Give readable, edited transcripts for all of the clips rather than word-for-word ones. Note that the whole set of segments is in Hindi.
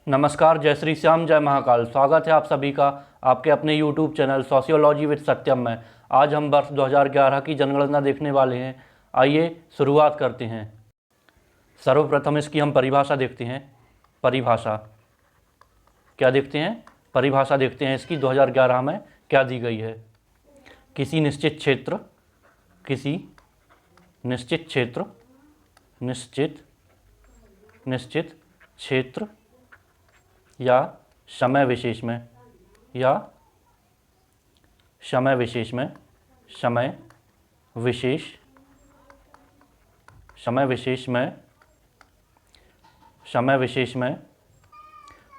नमस्कार, जय श्री श्याम, जय महाकाल। स्वागत है आप सभी का आपके अपने YouTube चैनल सोशियोलॉजी विद सत्यम में। आज हम वर्ष 2011 की जनगणना देखने वाले हैं। आइए शुरुआत करते हैं। सर्वप्रथम इसकी हम परिभाषा देखते हैं। परिभाषा क्या देखते हैं? परिभाषा देखते हैं इसकी 2011 में क्या दी गई है। किसी निश्चित क्षेत्र या समय विशेष में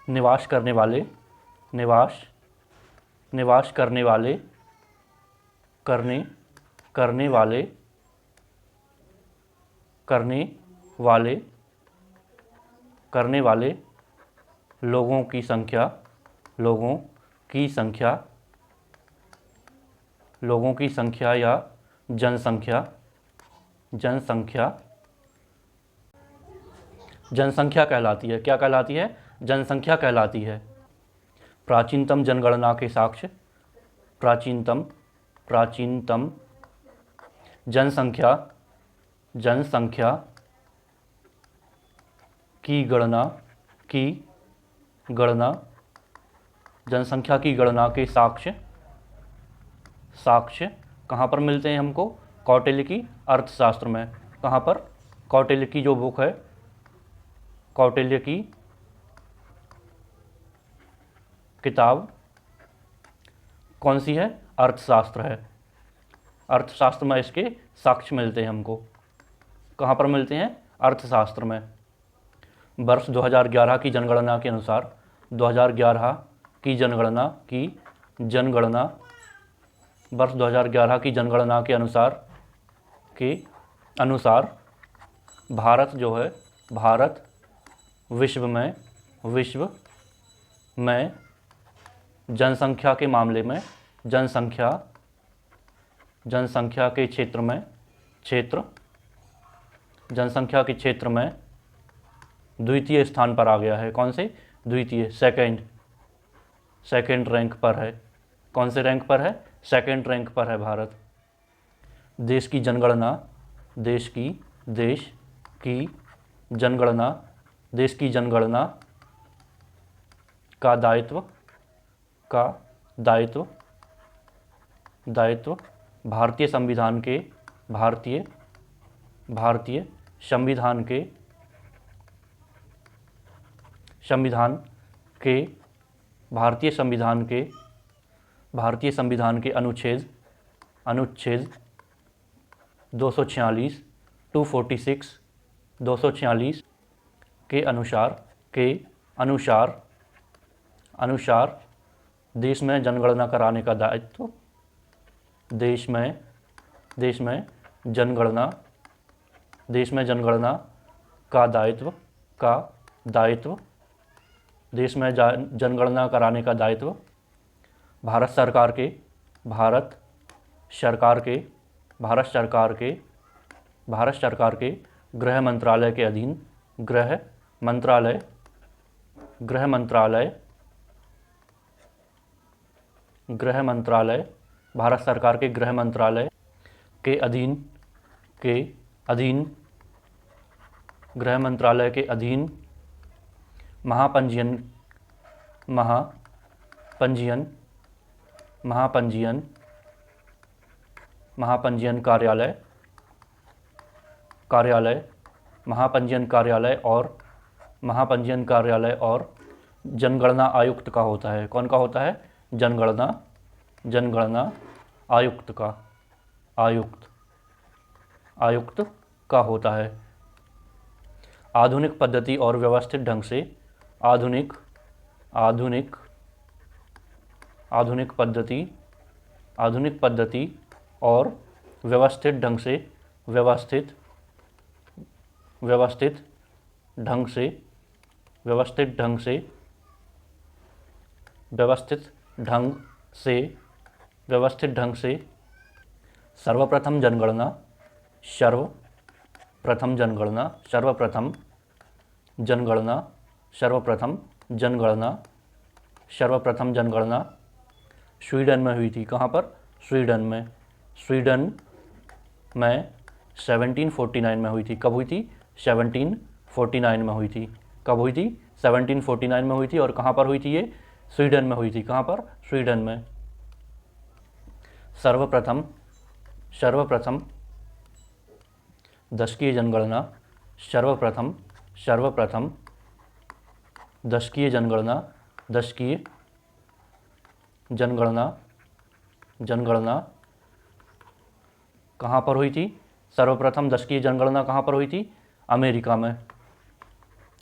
निवास करने वाले लोगों की संख्या या जनसंख्या कहलाती है। क्या कहलाती है? जनसंख्या कहलाती है। प्राचीनतम जनगणना के साक्ष्य प्राचीनतम जनसंख्या की गणना के साक्ष्य कहाँ पर मिलते हैं हमको? कौटिल्य की अर्थशास्त्र में। कहाँ पर? कौटिल्य की जो बुक है, कौटिल्य की किताब कौन सी है? अर्थशास्त्र है। अर्थशास्त्र में इसके साक्ष्य मिलते हैं हमको। कहाँ पर मिलते हैं? अर्थशास्त्र में। वर्ष 2011 की जनगणना के अनुसार 2011 की जनगणना वर्ष 2011 की जनगणना के अनुसार भारत जो है, भारत विश्व में जनसंख्या के मामले में जनसंख्या के क्षेत्र में द्वितीय स्थान पर आ गया है। कौन से? द्वितीय, सेकंड रैंक पर है। कौन से रैंक पर है? सेकंड रैंक पर है भारत। देश की जनगणना का दायित्व भारतीय संविधान के अनुच्छेद 246 246 के अनुसार देश में जनगणना कराने का दायित्व देश में जनगणना कराने का दायित्व भारत सरकार के गृह मंत्रालय के अधीन भारत सरकार के गृह मंत्रालय के अधीन महापंजीयन कार्यालय और जनगणना आयुक्त का होता है। कौन का होता है? जनगणना आयुक्त का होता है। आधुनिक पद्धति और व्यवस्थित ढंग से और व्यवस्थित ढंग से सर्वप्रथम जनगणना जनगणना, सर्वप्रथम जनगणना स्वीडन में हुई थी। कहाँ पर? स्वीडन में। स्वीडन में 1749 में हुई थी। कब हुई थी? 1749 में हुई थी। कब हुई थी? 1749 में हुई थी। और कहाँ पर हुई थी ये? स्वीडन में हुई थी। कहाँ पर? स्वीडन में। सर्वप्रथम दशकीय जनगणना, सर्वप्रथम दशकीय जनगणना कहाँ पर हुई थी? सर्वप्रथम दशकीय जनगणना कहाँ पर हुई थी? अमेरिका में।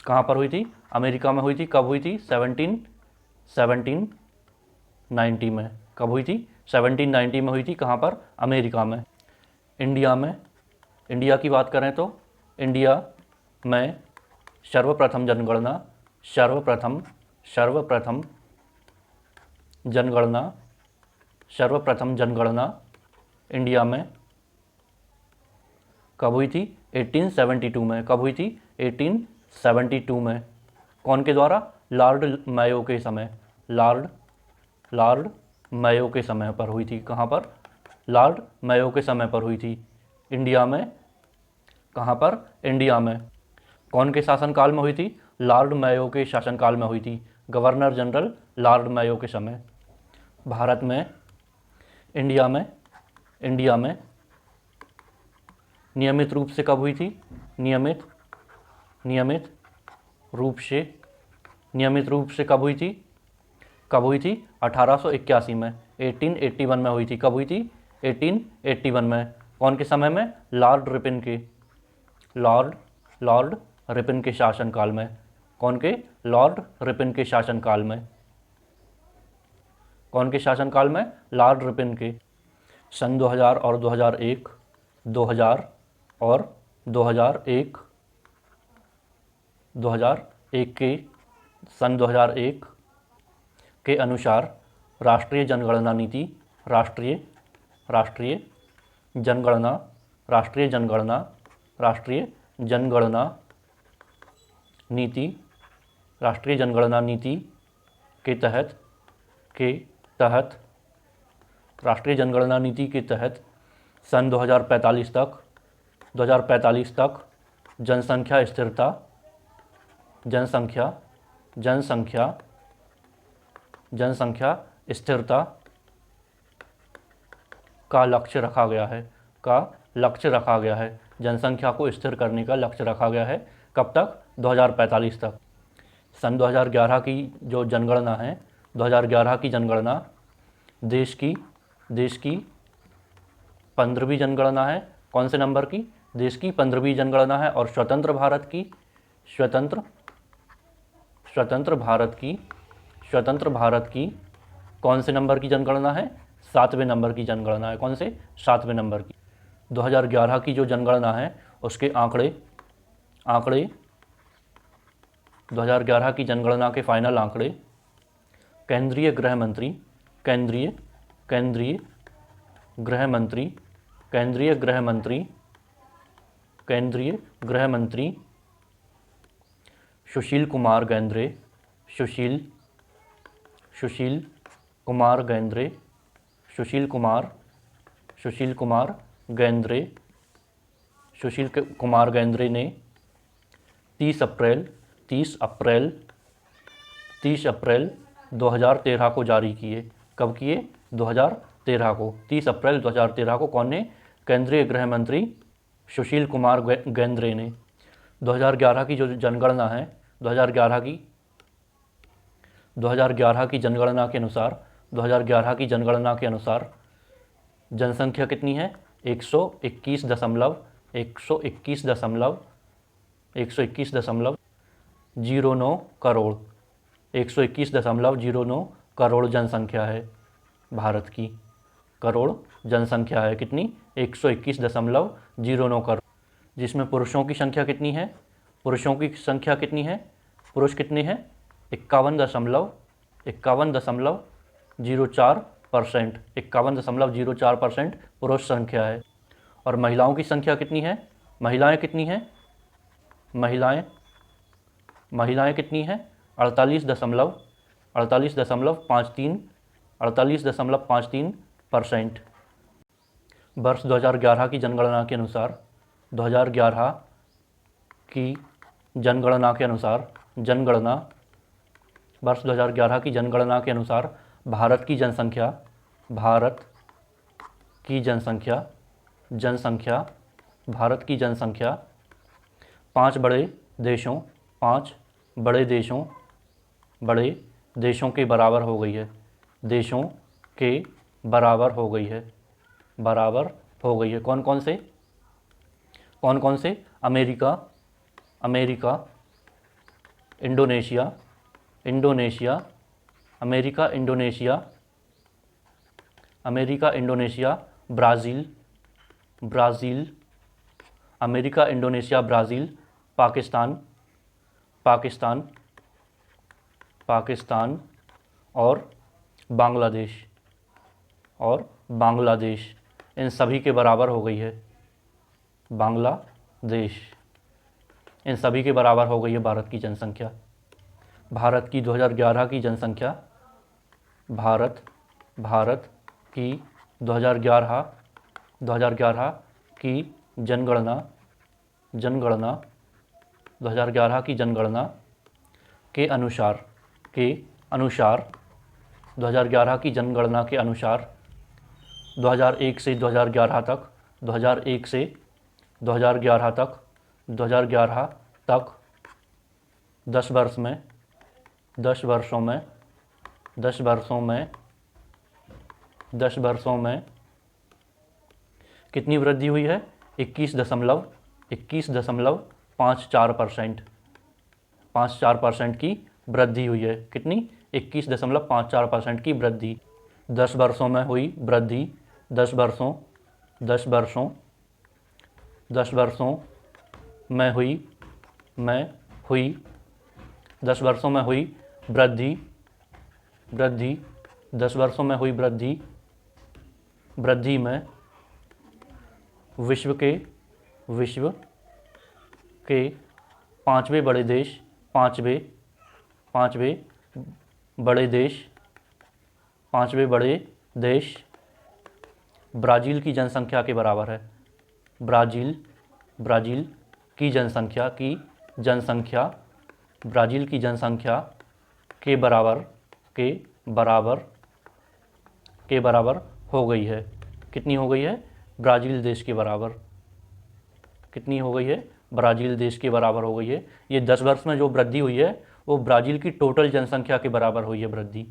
कहाँ पर हुई थी? अमेरिका में हुई थी। कब हुई थी? 1790 में। कब हुई थी? 1790 में हुई थी। कहाँ पर? अमेरिका में। इंडिया में, इंडिया की बात करें तो इंडिया में सर्वप्रथम जनगणना इंडिया में कब हुई थी? 1872 में। कब हुई थी? 1872 में। कौन के द्वारा? लॉर्ड मेयो के समय। लॉर्ड मेयो के समय पर हुई थी। कहाँ पर? लॉर्ड मेयो के समय पर हुई थी। इंडिया में। कहाँ पर? इंडिया में। कौन के शासनकाल में हुई थी? लॉर्ड मेयो के शासनकाल में हुई थी। गवर्नर जनरल लॉर्ड मेयो के समय। भारत में, इंडिया में नियमित रूप से कब हुई थी? नियमित रूप से कब हुई थी? 1881 में। 1881 में हुई थी। कब हुई थी? 1881 में। कौन के समय में? लॉर्ड रिपन के शासनकाल में। कौन के? लॉर्ड रिपन के शासनकाल में। कौन के शासनकाल में? लॉर्ड रिपन के। सन 2000 और 2001 के अनुसार राष्ट्रीय जनगणना नीति के तहत सन 2045 तक जनसंख्या स्थिरता का लक्ष्य रखा गया है। जनसंख्या को स्थिर करने का लक्ष्य रखा गया है। कब तक? 2045 तक। सन 2011 की जो जनगणना है, 2011 की जनगणना देश की 15वीं जनगणना है। कौन से नंबर की? देश की 15वीं जनगणना है। और स्वतंत्र भारत की कौन से नंबर की जनगणना है? 7वें नंबर की जनगणना है। कौन से? 7वें नंबर की। 2011 की जो जनगणना है उसके आंकड़े 2011 की जनगणना के फाइनल आंकड़े केंद्रीय गृह मंत्री सुशील कुमार गेंद्रे ने 30 अप्रैल 2013 को जारी किए। कब किए? 2013 को। 30 अप्रैल 2013 को कौन ने? केंद्रीय गृह मंत्री सुशील कुमार गेंद्रे ने। 2011 की जो जनगणना है, 2011 की जनगणना के अनुसार जनसंख्या कितनी है? 121.09 करोड़। 121.09 करोड़ जनसंख्या है भारत की। करोड़ जनसंख्या है कितनी? 121.09 करोड़। जिसमें पुरुषों की संख्या कितनी है? पुरुष कितने हैं? 51.04%। 51.04% पुरुष संख्या है। और महिलाओं की संख्या कितनी है? महिलाएं कितनी हैं? महिलाएं कितनी हैं? 48.53% वर्ष 2011 की जनगणना के अनुसार 2011 की जनगणना के अनुसार वर्ष 2011 की जनगणना के अनुसार भारत की जनसंख्या भारत की जनसंख्या पांच बड़े देशों के बराबर हो गई है। कौन कौन से? अमेरिका, इंडोनेशिया, ब्राज़ील, पाकिस्तान और बांग्लादेश इन सभी के बराबर हो गई है। इन सभी के बराबर हो गई है भारत की जनसंख्या। भारत की 2011 की जनसंख्या, भारत की 2011 की जनगणना 2011 की जनगणना के अनुसार 2011 की जनगणना के अनुसार 2001 से 2011 तक 10 वर्षों में कितनी वृद्धि हुई है? 21.54% की वृद्धि हुई है। कितनी? 21.54% की वृद्धि। 10 वर्षों में हुई वृद्धि। 10 वर्षों में हुई 10 वर्षों में हुई वृद्धि 10 वर्षों में हुई वृद्धि में विश्व के पांचवें बड़े देश ब्राज़ील की जनसंख्या के बराबर है। ब्राज़ील की जनसंख्या के बराबर हो गई है। कितनी हो गई है? ब्राज़ील देश के बराबर। कितनी हो गई है? ब्राज़ील देश के बराबर हो गई है। ये 10 वर्ष में जो वृद्धि हुई है वो ब्राज़ील की टोटल जनसंख्या के बराबर हुई है वृद्धि।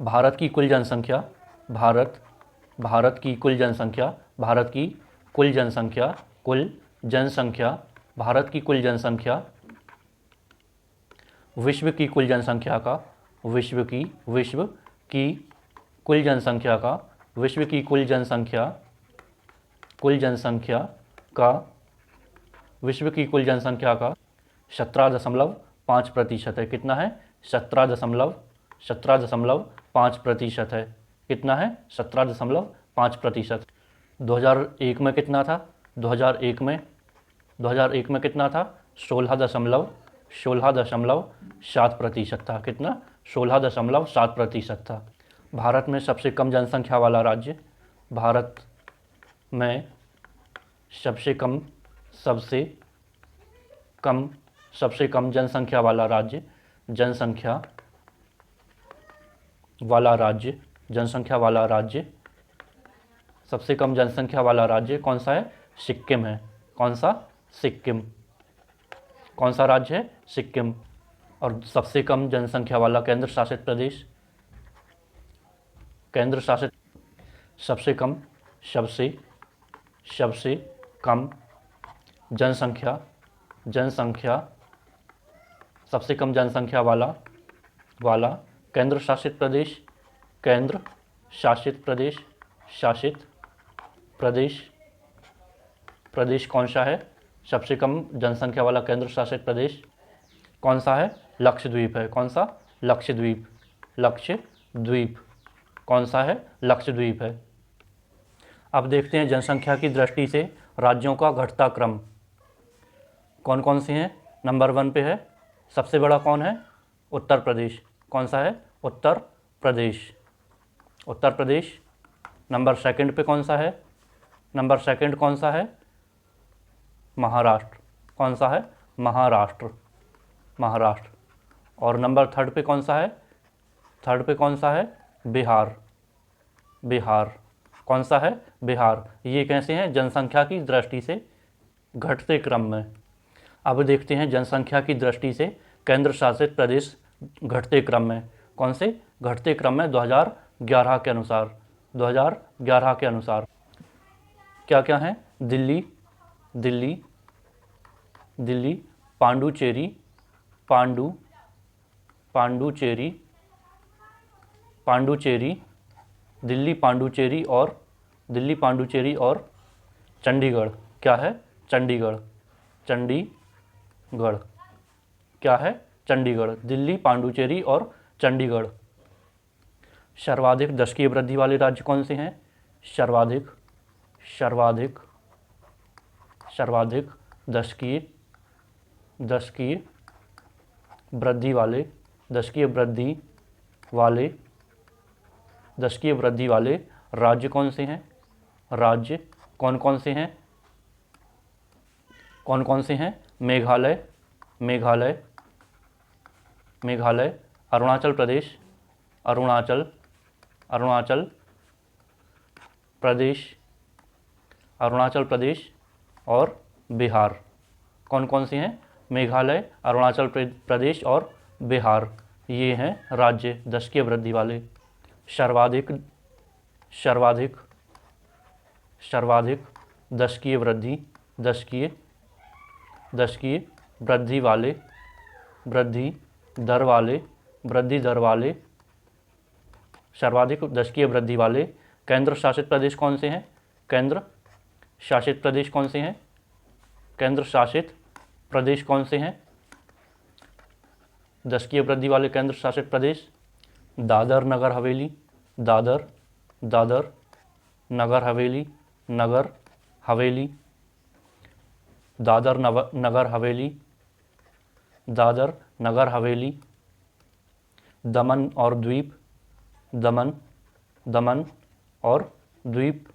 भारत की कुल जनसंख्या विश्व की कुल जनसंख्या का कुल जनसंख्या का 17.5% है। कितना है? 17.5% है। कितना है? 17.5%। 2001 में कितना था? 2001 में कितना था? 16.7% था। कितना? 16.7% था। भारत में सबसे कम जनसंख्या वाला राज्य सबसे कम जनसंख्या वाला सबसे कम जनसंख्या वाला राज्य कौन सा है? सिक्किम है। कौन सा? सिक्किम। कौन सा राज्य है? सिक्किम। और सबसे कम जनसंख्या वाला केंद्र शासित प्रदेश सबसे कम जनसंख्या सबसे कम जनसंख्या वाला केंद्र शासित प्रदेश कौन सा है? सबसे कम जनसंख्या वाला केंद्र शासित प्रदेश कौन सा है? लक्षद्वीप है। कौन सा? लक्षद्वीप। कौन सा है? लक्षद्वीप है। अब देखते हैं जनसंख्या की दृष्टि से राज्यों का घटता क्रम कौन कौन से हैं। नंबर 1 पे है, सबसे बड़ा कौन है? उत्तर प्रदेश। कौन सा है? उत्तर प्रदेश। उत्तर प्रदेश। नंबर सेकंड पे कौन सा है? नंबर सेकंड कौन सा है? महाराष्ट्र। कौन सा है? महाराष्ट्र। महाराष्ट्र। और नंबर थर्ड पे कौन सा है? थर्ड पे कौन सा है? बिहार। बिहार। कौन सा है? बिहार। ये कैसे हैं? जनसंख्या की दृष्टि से घटते क्रम में। अब देखते हैं जनसंख्या की दृष्टि से केंद्र शासित प्रदेश घटते क्रम में। कौन से? घटते क्रम में 2011 के अनुसार। 2011 के अनुसार क्या क्या हैं? दिल्ली, दिल्ली, दिल्ली, पांडुचेरी, पांडुचेरी, पांडुचेरी, दिल्ली, पांडुचेरी और चंडीगढ़। क्या है? चंडीगढ़। चंडीगढ़। क्या है? चंडीगढ़। दिल्ली, पांडुचेरी और चंडीगढ़। सर्वाधिक दशकीय वृद्धि वाले राज्य कौन से हैं? सर्वाधिक दशकीय वृद्धि वाले राज्य कौन से हैं? राज्य कौन कौन से हैं? कौन कौन से हैं? मेघालय, अरुणाचल प्रदेश, अरुणाचल प्रदेश और बिहार। कौन कौन से हैं? मेघालय, अरुणाचल प्रदेश और बिहार। ये हैं राज्य दशकीय वृद्धि वाले। सर्वाधिक दशकीय वृद्धि दर वाले सर्वाधिक दशकीय वृद्धि वाले केंद्र शासित प्रदेश कौन से हैं? केंद्र शासित प्रदेश कौन से हैं? केंद्र शासित प्रदेश कौन से हैं? दशकीय वृद्धि वाले केंद्र शासित प्रदेश दादर नगर हवेली, दादर नगर हवेली, दादर नगर हवेली, दमन और द्वीप,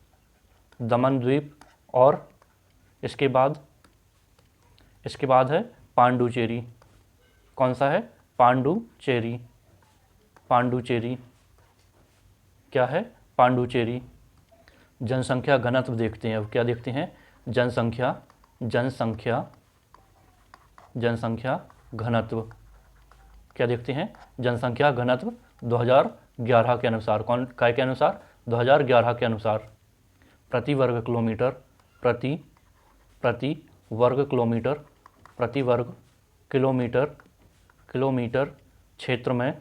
दमन द्वीप और इसके बाद है पांडुचेरी। कौन सा है? पांडुचेरी। क्या है? पांडुचेरी। जनसंख्या घनत्व देखते हैं। अब क्या देखते हैं? जनसंख्या घनत्व। क्या देखते हैं? जनसंख्या घनत्व 2011 के अनुसार। कौन काय के अनुसार? 2011 के अनुसार। प्रति वर्ग किलोमीटर, प्रति वर्ग किलोमीटर क्षेत्र में,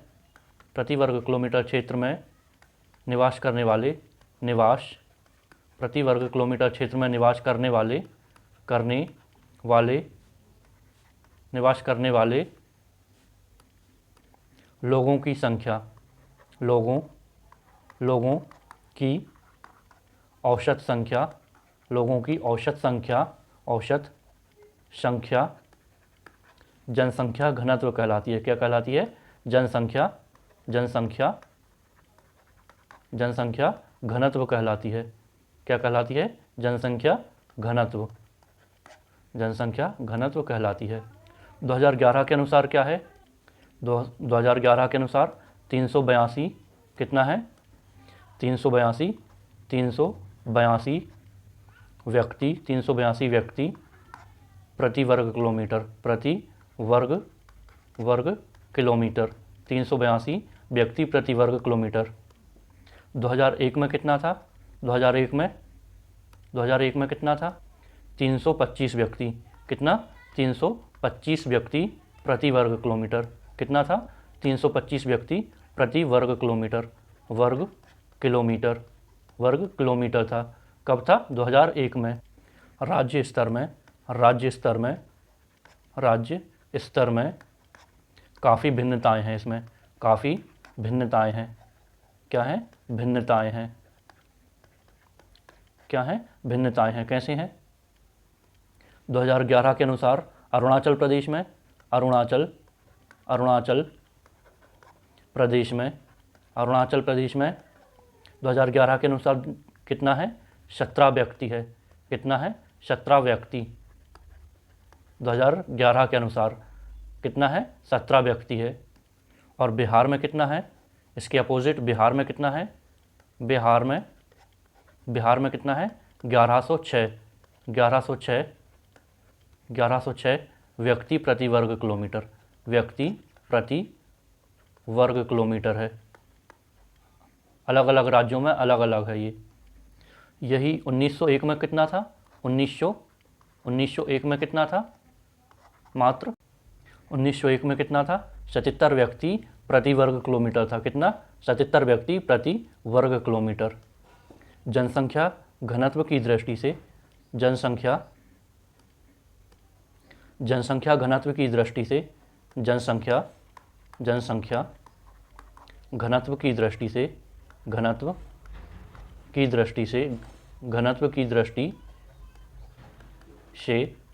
प्रति वर्ग किलोमीटर क्षेत्र में निवास करने वाले प्रति वर्ग किलोमीटर क्षेत्र में निवास करने वाले लोगों की संख्या, लोगों की औसत संख्या जनसंख्या घनत्व कहलाती है। क्या कहलाती है? जनसंख्या घनत्व कहलाती है। क्या कहलाती है? जनसंख्या घनत्व कहलाती है। 2011 के अनुसार क्या है? 2011 के अनुसार 382 कितना है? 382 व्यक्ति प्रति वर्ग किलोमीटर 382 व्यक्ति प्रति वर्ग किलोमीटर। 2001 में कितना था? 2001 में कितना था? 325 व्यक्ति। कितना? 325 व्यक्ति प्रति वर्ग किलोमीटर। कितना था? 325 व्यक्ति प्रति वर्ग किलोमीटर था। कब था? 2001 में। राज्य स्तर में काफ़ी भिन्नताएं हैं। इसमें काफ़ी भिन्नताएं हैं। क्या हैं? भिन्नताएं हैं। क्या हैं? भिन्नताएं हैं। कैसे हैं? 2011 के अनुसार अरुणाचल प्रदेश में प्रदेश में, अरुणाचल प्रदेश में 2011 के अनुसार कितना है? 17 व्यक्ति है। कितना है? 17 व्यक्ति। 2011 के अनुसार कितना है? 17 व्यक्ति है। और बिहार में कितना है? इसके अपोजिट बिहार में कितना है? बिहार में कितना है? 1106 व्यक्ति प्रति वर्ग किलोमीटर। व्यक्ति प्रति वर्ग किलोमीटर है। अलग अलग राज्यों में अलग अलग है ये। यही 1901 में कितना था? 1901 में कितना था? मात्र 1901 में कितना था? 77 व्यक्ति प्रति वर्ग किलोमीटर था। कितना? 77 व्यक्ति प्रति वर्ग किलोमीटर। जनसंख्या घनत्व की दृष्टि से जनसंख्या घनत्व की दृष्टि से जनसंख्या घनत्व की दृष्टि से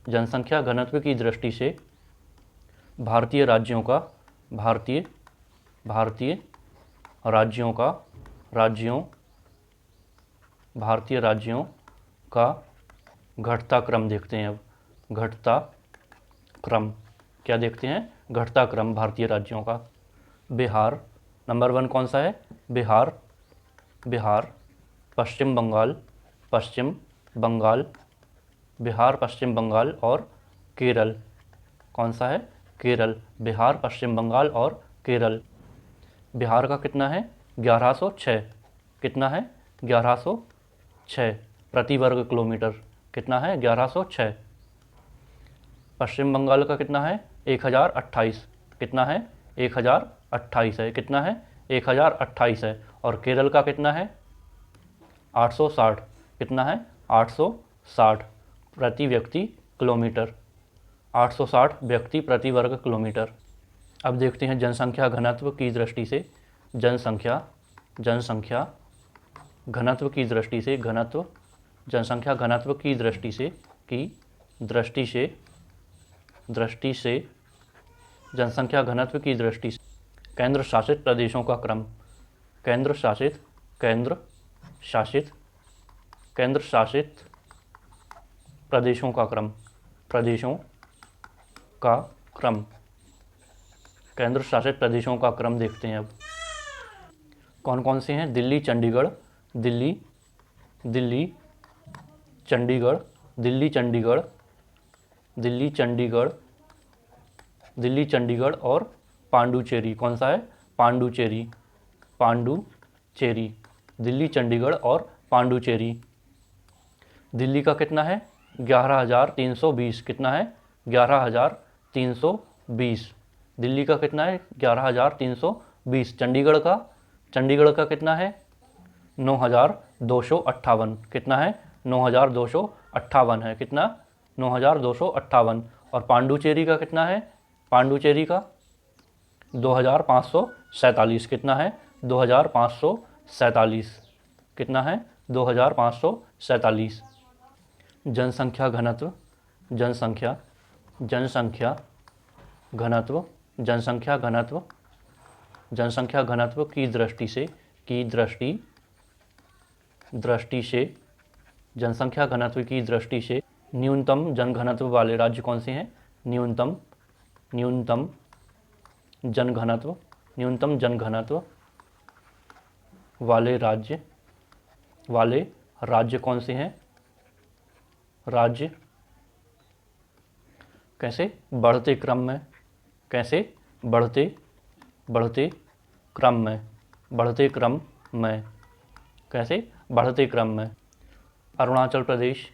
जनसंख्या घनत्व की दृष्टि से भारतीय राज्यों का घटता क्रम देखते हैं। अब घटता क्रम क्या देखते हैं? घटता क्रम भारतीय राज्यों का। बिहार नंबर 1 कौन सा है? बिहार, पश्चिम बंगाल और केरल। कौन सा है? केरल। बिहार, पश्चिम बंगाल और केरल। बिहार का कितना है? 1106। कितना है? 1106 प्रति वर्ग किलोमीटर। कितना है? 1106। पश्चिम बंगाल का कितना है? 1028। कितना है? 1028 है। कितना है? 1028 है। और केरल का कितना है? 860। कितना है? 860 प्रति व्यक्ति किलोमीटर। 860 व्यक्ति प्रति वर्ग किलोमीटर। अब देखते हैं जनसंख्या घनत्व की दृष्टि से जनसंख्या घनत्व की दृष्टि से जनसंख्या घनत्व की दृष्टि से जनसंख्या घनत्व की दृष्टि से केंद्र शासित प्रदेशों का क्रम। केंद्र शासित प्रदेशों का क्रम। केंद्र शासित प्रदेशों का क्रम देखते हैं। अब कौन कौन से हैं? दिल्ली, चंडीगढ़ और पांडुचेरी। कौन सा है? पांडुचेरी। दिल्ली, चंडीगढ़ और पांडुचेरी। दिल्ली का कितना है? 11,320। कितना है? 11,320। दिल्ली का कितना है? 11,320। चंडीगढ़ का कितना है? 9,258। कितना है? 9,258 है। कितना? 9,258। और पांडुचेरी का कितना है? पांडुचेरी का 2,547। कितना है? 2,547। कितना है? 2,547। जनसंख्या घनत्व की दृष्टि से जनसंख्या घनत्व की दृष्टि से न्यूनतम जनघनत्व वाले राज्य कौन से हैं? न्यूनतम जनघनत्व वाले राज्य कौन से हैं? राज्य कैसे? बढ़ते क्रम में। कैसे? बढ़ते क्रम में। कैसे? बढ़ते क्रम में। अरुणाचल प्रदेश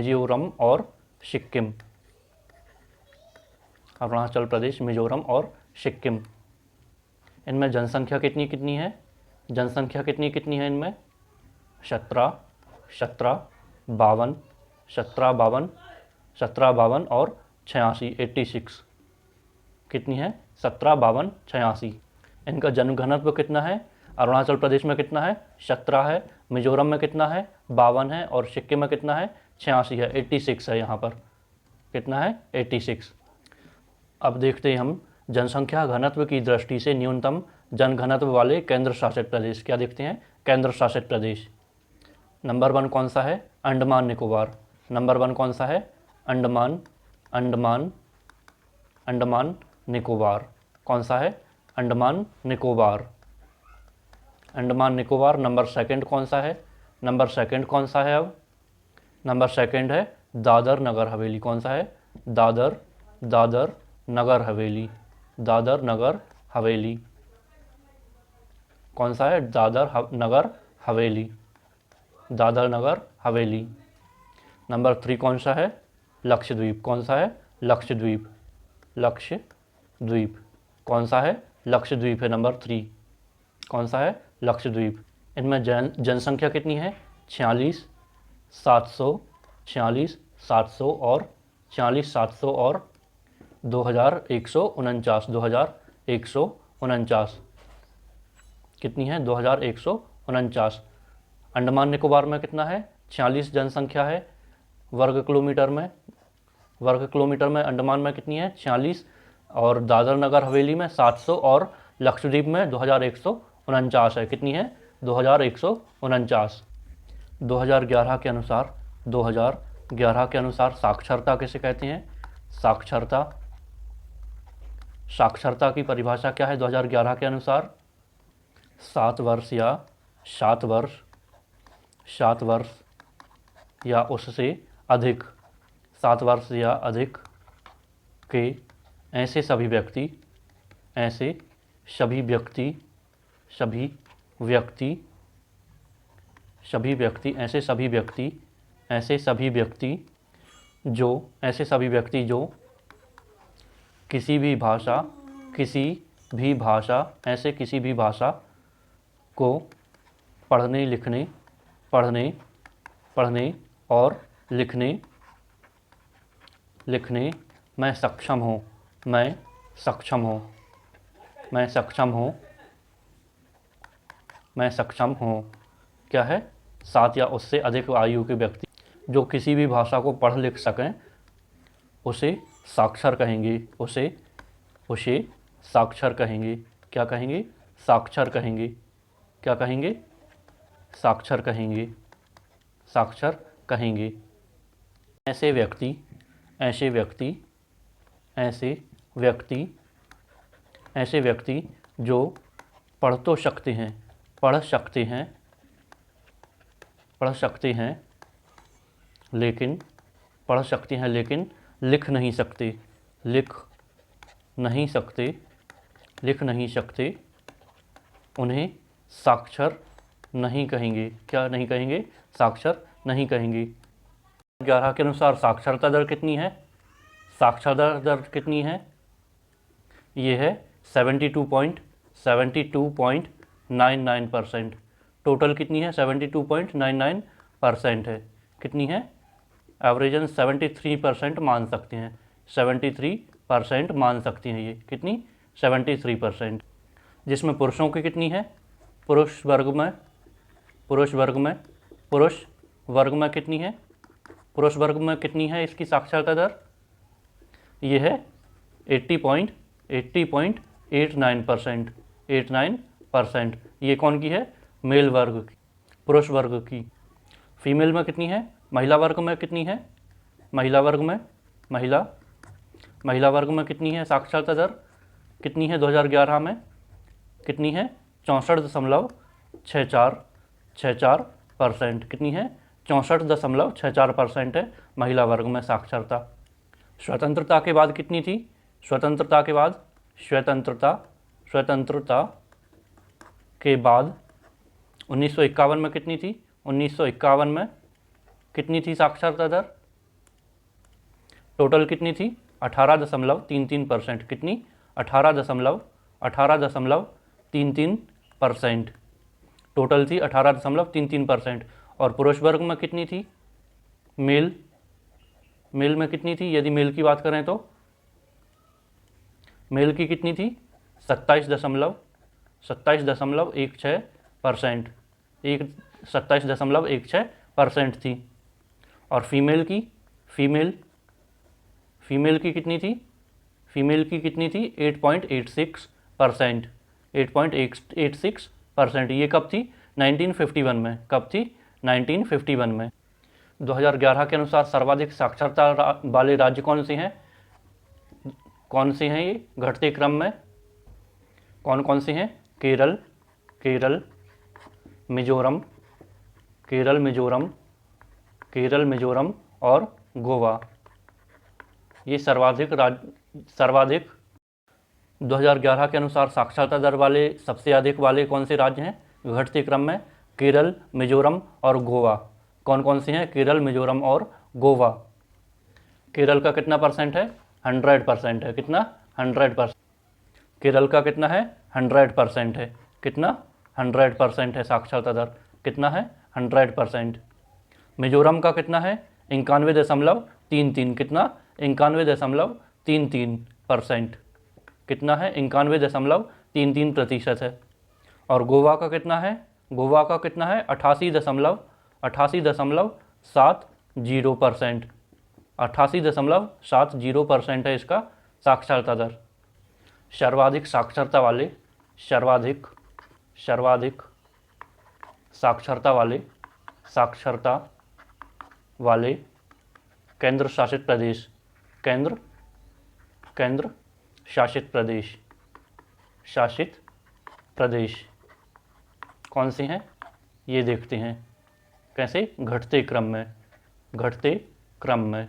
मिजोरम और सिक्किम। अरुणाचल प्रदेश, मिजोरम और सिक्किम। इनमें जनसंख्या कितनी है? जनसंख्या कितनी है इनमें? 17, 52 और 86। 86 कितनी है? 17, 52, 86। इनका जनघनत्व कितना है? अरुणाचल प्रदेश में कितना है? 17 है, मिजोरम में कितना है? 52 है, और सिक्किम में कितना है? 86 है, 86 है। यहाँ पर कितना है? 86। अब देखते हैं हम जनसंख्या घनत्व की दृष्टि से न्यूनतम जनघनत्व वाले केंद्र शासित प्रदेश। क्या देखते हैं? केंद्र शासित प्रदेश। नंबर 1 कौन सा है? अंडमान निकोबार। नंबर 1 कौन सा है? अंडमान अंडमान अंडमान निकोबार। कौन सा है? अंडमान निकोबार। अंडमान निकोबार। नंबर 2 कौन सा है? नंबर 2 कौन सा है? अब नंबर 2 है दादर नगर हवेली। कौन सा है? दादर नगर हवेली। दादर नगर हवेली। कौन सा है? नगर हवेली। दादर नगर हवेली। नंबर 3 कौन सा है? लक्षद्वीप। कौन सा है? लक्षद्वीप। लक्षद्वीप। कौन सा है? लक्षद्वीप है नंबर 3। कौन सा है? लक्षद्वीप। इनमें जनसंख्या कितनी है? 46 700 46 700 और 46 700 और 2149 2149 कितनी है? 2149। अंडमान निकोबार में कितना है? 46 जनसंख्या है वर्ग किलोमीटर में। वर्ग किलोमीटर में अंडमान में कितनी है? 46, और दादर नगर हवेली में 700, और लक्षद्वीप में 2149 है। कितनी है? 2149। 2011 के अनुसार 2011 के अनुसार साक्षरता किसे कहते हैं? साक्षरता। साक्षरता की परिभाषा क्या है 2011 के अनुसार? 7 वर्ष या उससे अधिक, 7 वर्ष या अधिक के ऐसे सभी व्यक्ति जो किसी भी भाषा को पढ़ने और लिखने में सक्षम हो। क्या है? 7 या उससे अधिक आयु के व्यक्ति जो किसी भी भाषा को पढ़ लिख सकें उसे साक्षर कहेंगे। उसे साक्षर कहेंगे। क्या कहेंगे? साक्षर कहेंगे। क्या कहेंगे? साक्षर कहेंगे। ऐसे व्यक्ति जो पढ़ सकते हैं लेकिन लिख नहीं सकते, उन्हें साक्षर नहीं कहेंगे। क्या नहीं कहेंगे? साक्षर नहीं कहेंगे। 11 के अनुसार साक्षरता दर कितनी है? साक्षरता दर कितनी है? ये है 72.99%। टोटल कितनी है? 72.99% है। कितनी है? एवरेजन 73% मान सकते हैं। 73% मान सकती हैं ये। कितनी? 73%। जिसमें पुरुषों की कितनी है? पुरुष वर्ग में कितनी है? पुरुष वर्ग में कितनी है इसकी साक्षरता दर? ये है 80.89%। 89%। ये कौन की है? मेल वर्ग की, पुरुष वर्ग की। फीमेल में कितनी है? महिला वर्ग में कितनी है? महिला वर्ग में कितनी है साक्षरता दर? कितनी है 2011 में? कितनी है? 64.64%। कितनी है? 64.64% है महिला वर्ग में साक्षरता। स्वतंत्रता के बाद कितनी थी? स्वतंत्रता के बाद 1951 में कितनी थी? 1951 में कितनी थी साक्षरता दर? टोटल कितनी थी? 18.33%। कितनी? 18.33%। टोटल थी 18.33%। और पुरुष वर्ग में कितनी थी? मेल में कितनी थी? यदि मेल की बात करें तो मेल की कितनी थी? 27.27%। 27.16%, 27.16% थी। और फीमेल की कितनी थी? फीमेल की कितनी थी? 8.86%, 8.86%। ये कब थी? 1951 में। कब थी? 1951 में। 2011 के अनुसार सर्वाधिक साक्षरता वाले राज्य कौन से हैं? कौन से हैं ये घटते क्रम में? कौन कौन से हैं? केरल, मिजोरम, और गोवा। ये सर्वाधिक 2011 के अनुसार साक्षरता दर वाले सबसे अधिक वाले कौन से राज्य हैं घटते क्रम में? केरल, मिजोरम और गोवा। कौन कौन से हैं? केरल, मिजोरम और गोवा। केरल का कितना परसेंट है? 100% है। कितना? 100%। केरल का कितना है? 100% है। कितना? 100% है साक्षरता दर। कितना है? 100%। मिजोरम का कितना है? 91.33। कितना? 91.33%। कितना है? 91.33% है। और गोवा का कितना है? गोवा का कितना है? 88.70%। 88.70% है इसका साक्षरता दर। सर्वाधिक साक्षरता वाले केंद्र शासित प्रदेश कौन से हैं? ये देखते हैं कैसे? घटते क्रम में।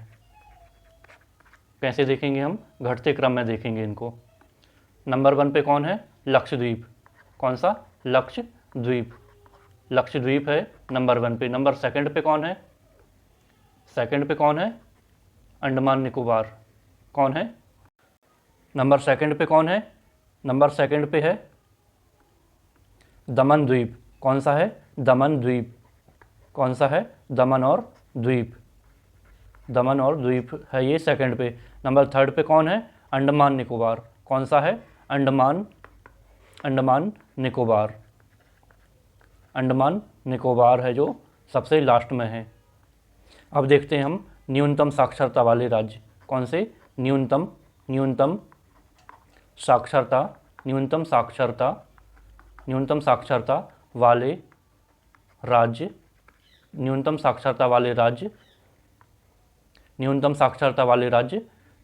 कैसे देखेंगे हम? घटते क्रम में देखेंगे इनको। नंबर 1 पे कौन है? लक्षद्वीप। कौन सा? लक्षद्वीप है नंबर 1 पे। नंबर 2 पे कौन है? अंडमान निकोबार। कौन है? नंबर 2 पे कौन है? नंबर 2 पे है दमन द्वीप। कौन सा है? दमन द्वीप। कौन सा है? दमन और द्वीप है ये 2 पे। नंबर 3 पे कौन है? अंडमान निकोबार। कौन सा है? अंडमान निकोबार है जो सबसे लास्ट में है। अब देखते हैं हम न्यूनतम साक्षरता वाले राज्य कौन से? न्यूनतम साक्षरता वाले राज्य।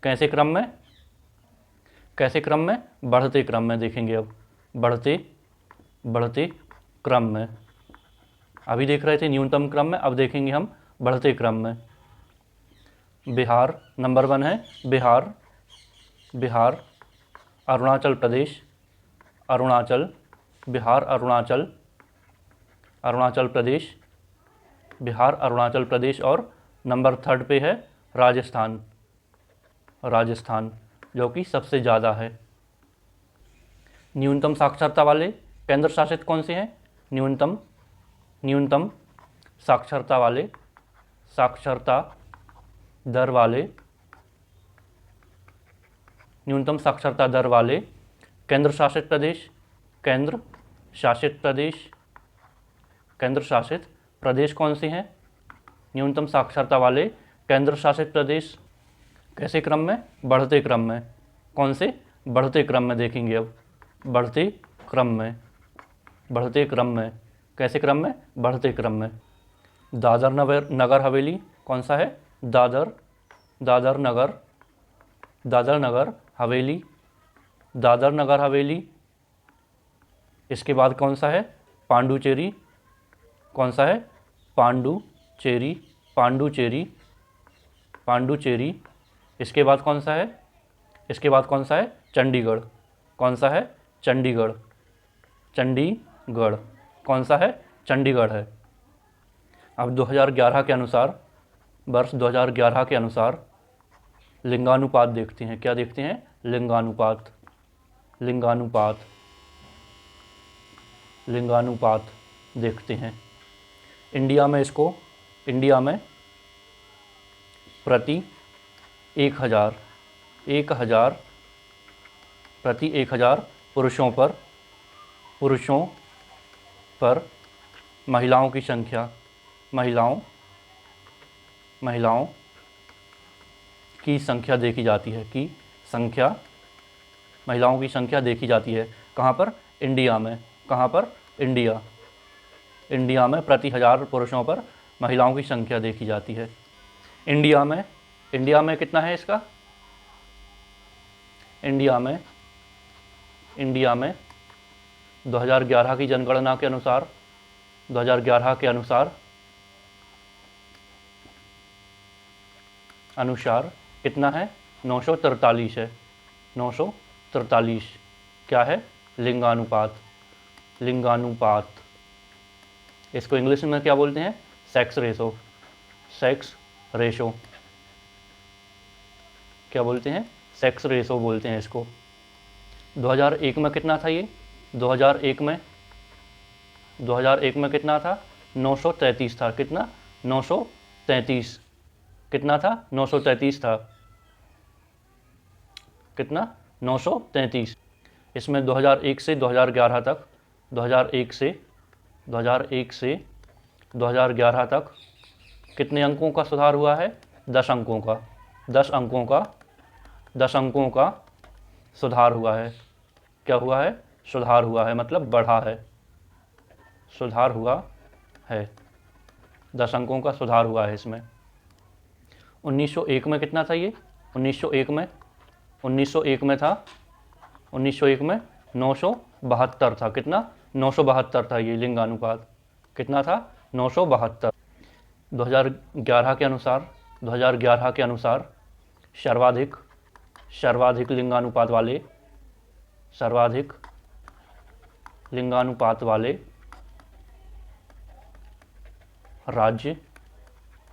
कैसे क्रम में? बढ़ते क्रम में देखेंगे। अब बढ़ते क्रम में। अभी देख रहे थे न्यूनतम क्रम में, अब देखेंगे हम बढ़ते क्रम में। बिहार नंबर 1 है। बिहार, अरुणाचल प्रदेश, बिहार, अरुणाचल प्रदेश और नंबर 3 पे है राजस्थान, जो कि सबसे ज़्यादा है। न्यूनतम साक्षरता वाले केंद्र शासित कौन से हैं? न्यूनतम साक्षरता दर वाले केंद्र शासित प्रदेश कौन से हैं? न्यूनतम साक्षरता वाले केंद्र शासित प्रदेश कैसे क्रम में? बढ़ते क्रम में। कौन से? बढ़ते क्रम में देखेंगे। अब बढ़ते क्रम में। कैसे क्रम में? बढ़ते क्रम में। दादर नगर हवेली कौन सा है? दादर नगर हवेली। इसके बाद कौन सा है? पांडुचेरी। कौन सा है? पांडुचेरी। इसके बाद कौन सा है? चंडीगढ़। कौन सा है? चंडीगढ़। कौन सा है? चंडीगढ़ है। अब 2011 के अनुसार, वर्ष 2011 के अनुसार लिंगानुपात देखते हैं। क्या देखते हैं? लिंगानुपात देखते हैं। इंडिया में प्रति 1000 पुरुषों पुरुषों पर महिलाओं की संख्या, महिलाओं की संख्या देखी जाती है, महिलाओं की संख्या देखी जाती है। कहाँ पर? इंडिया में। कहाँ पर? इंडिया में प्रति 1000 पुरुषों पर महिलाओं की संख्या देखी जाती है। इंडिया में कितना है इसका? इंडिया में 2011 की जनगणना के अनुसार 2011 के अनुसार कितना है? 943 है। 943 क्या है? लिंगानुपात। इसको इंग्लिश में क्या बोलते हैं? Sex ratio. क्या बोलते हैं? सेक्स रेशो बोलते हैं इसको। 2001 में कितना था ये? 2001 में कितना था? 933 था। कितना? 933। कितना था? 933 था। कितना? 933। इसमें 2001 से 2011 तक 2001 से 2011 तक कितने अंकों का सुधार हुआ है? 10 अंकों का 10 अंकों का सुधार हुआ है। क्या हुआ है? सुधार हुआ है, मतलब बढ़ा है, सुधार हुआ है। 10 अंकों का सुधार हुआ है इसमें। 1901 में कितना था ये? 1901 में था 972 था। कितना? 972 था ये लिंगानुपात। कितना था? 972। 2011 के अनुसार सर्वाधिक लिंगानुपात वाले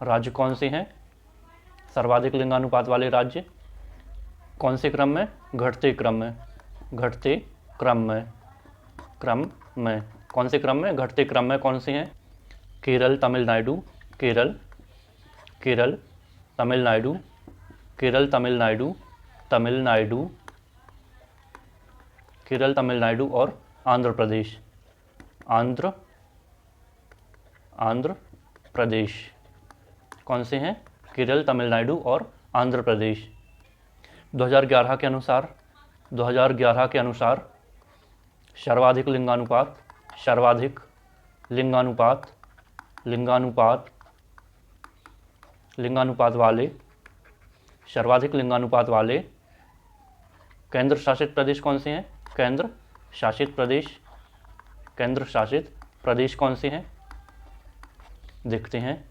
राज्य कौन से हैं? सर्वाधिक लिंगानुपात वाले राज्य कौन से क्रम में? घटते क्रम में। कौन से क्रम में? घटते क्रम में। कौन से हैं? केरल, तमिलनाडु और आंध्र प्रदेश। कौन से हैं? केरल, तमिलनाडु और आंध्र प्रदेश। 2011 के अनुसार सर्वाधिक लिंगानुपात वाले केंद्र शासित प्रदेश कौन से हैं? केंद्र शासित प्रदेश कौन से हैं? देखते हैं।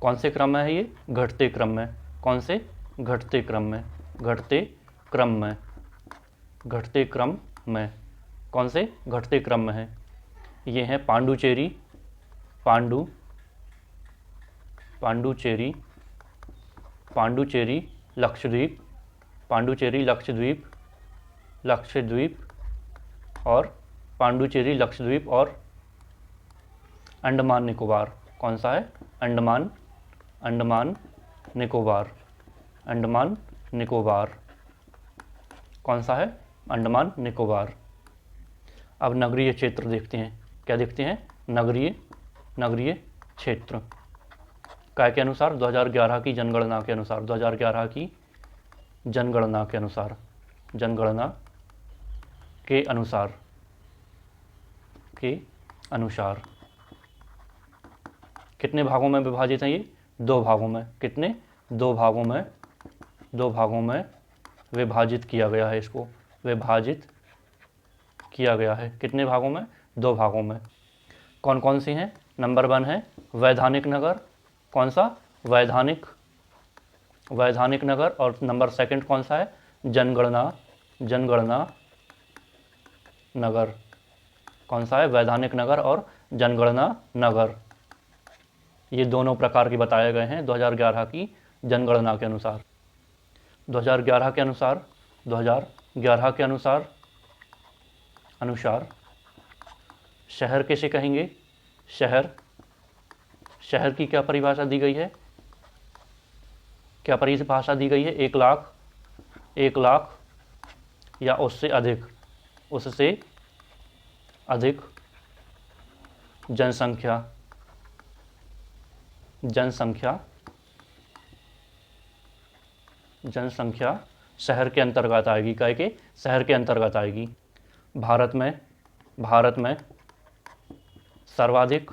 कौन से क्रम में है ये? घटते क्रम में। कौन से? घटते क्रम में। कौन से? घटते क्रम में है। ये हैं पांडुचेरी, लक्षद्वीप और अंडमान निकोबार। कौन सा है? अंडमान निकोबार। कौन सा है? अंडमान निकोबार। अब नगरीय क्षेत्र देखते हैं। क्या देखते हैं? नगरीय क्षेत्र काय के अनुसार 2011 की जनगणना के अनुसार 2011 की जनगणना के अनुसार कितने भागों में विभाजित है ये? 2 भागों में। कितने? 2 भागों में विभाजित किया गया है। इसको विभाजित किया गया है। कितने भागों में? 2 भागों में। कौन कौन सी हैं? नंबर 1 है वैधानिक नगर। कौन सा? वैधानिक नगर। और नंबर 2 कौन सा है? जनगणना नगर। कौन सा है? वैधानिक नगर और जनगणना नगर। ये दोनों प्रकार के बताए गए हैं 2011 की जनगणना के अनुसार। 2011 के अनुसार शहर किसे कहेंगे? शहर की क्या परिभाषा दी गई है? क्या परिभाषा दी गई है? 1 लाख या उससे अधिक जनसंख्या, जनसंख्या, जनसंख्या शहर के अंतर्गत आएगी, क्या के शहर के अंतर्गत आएगी। भारत में, भारत में सर्वाधिक,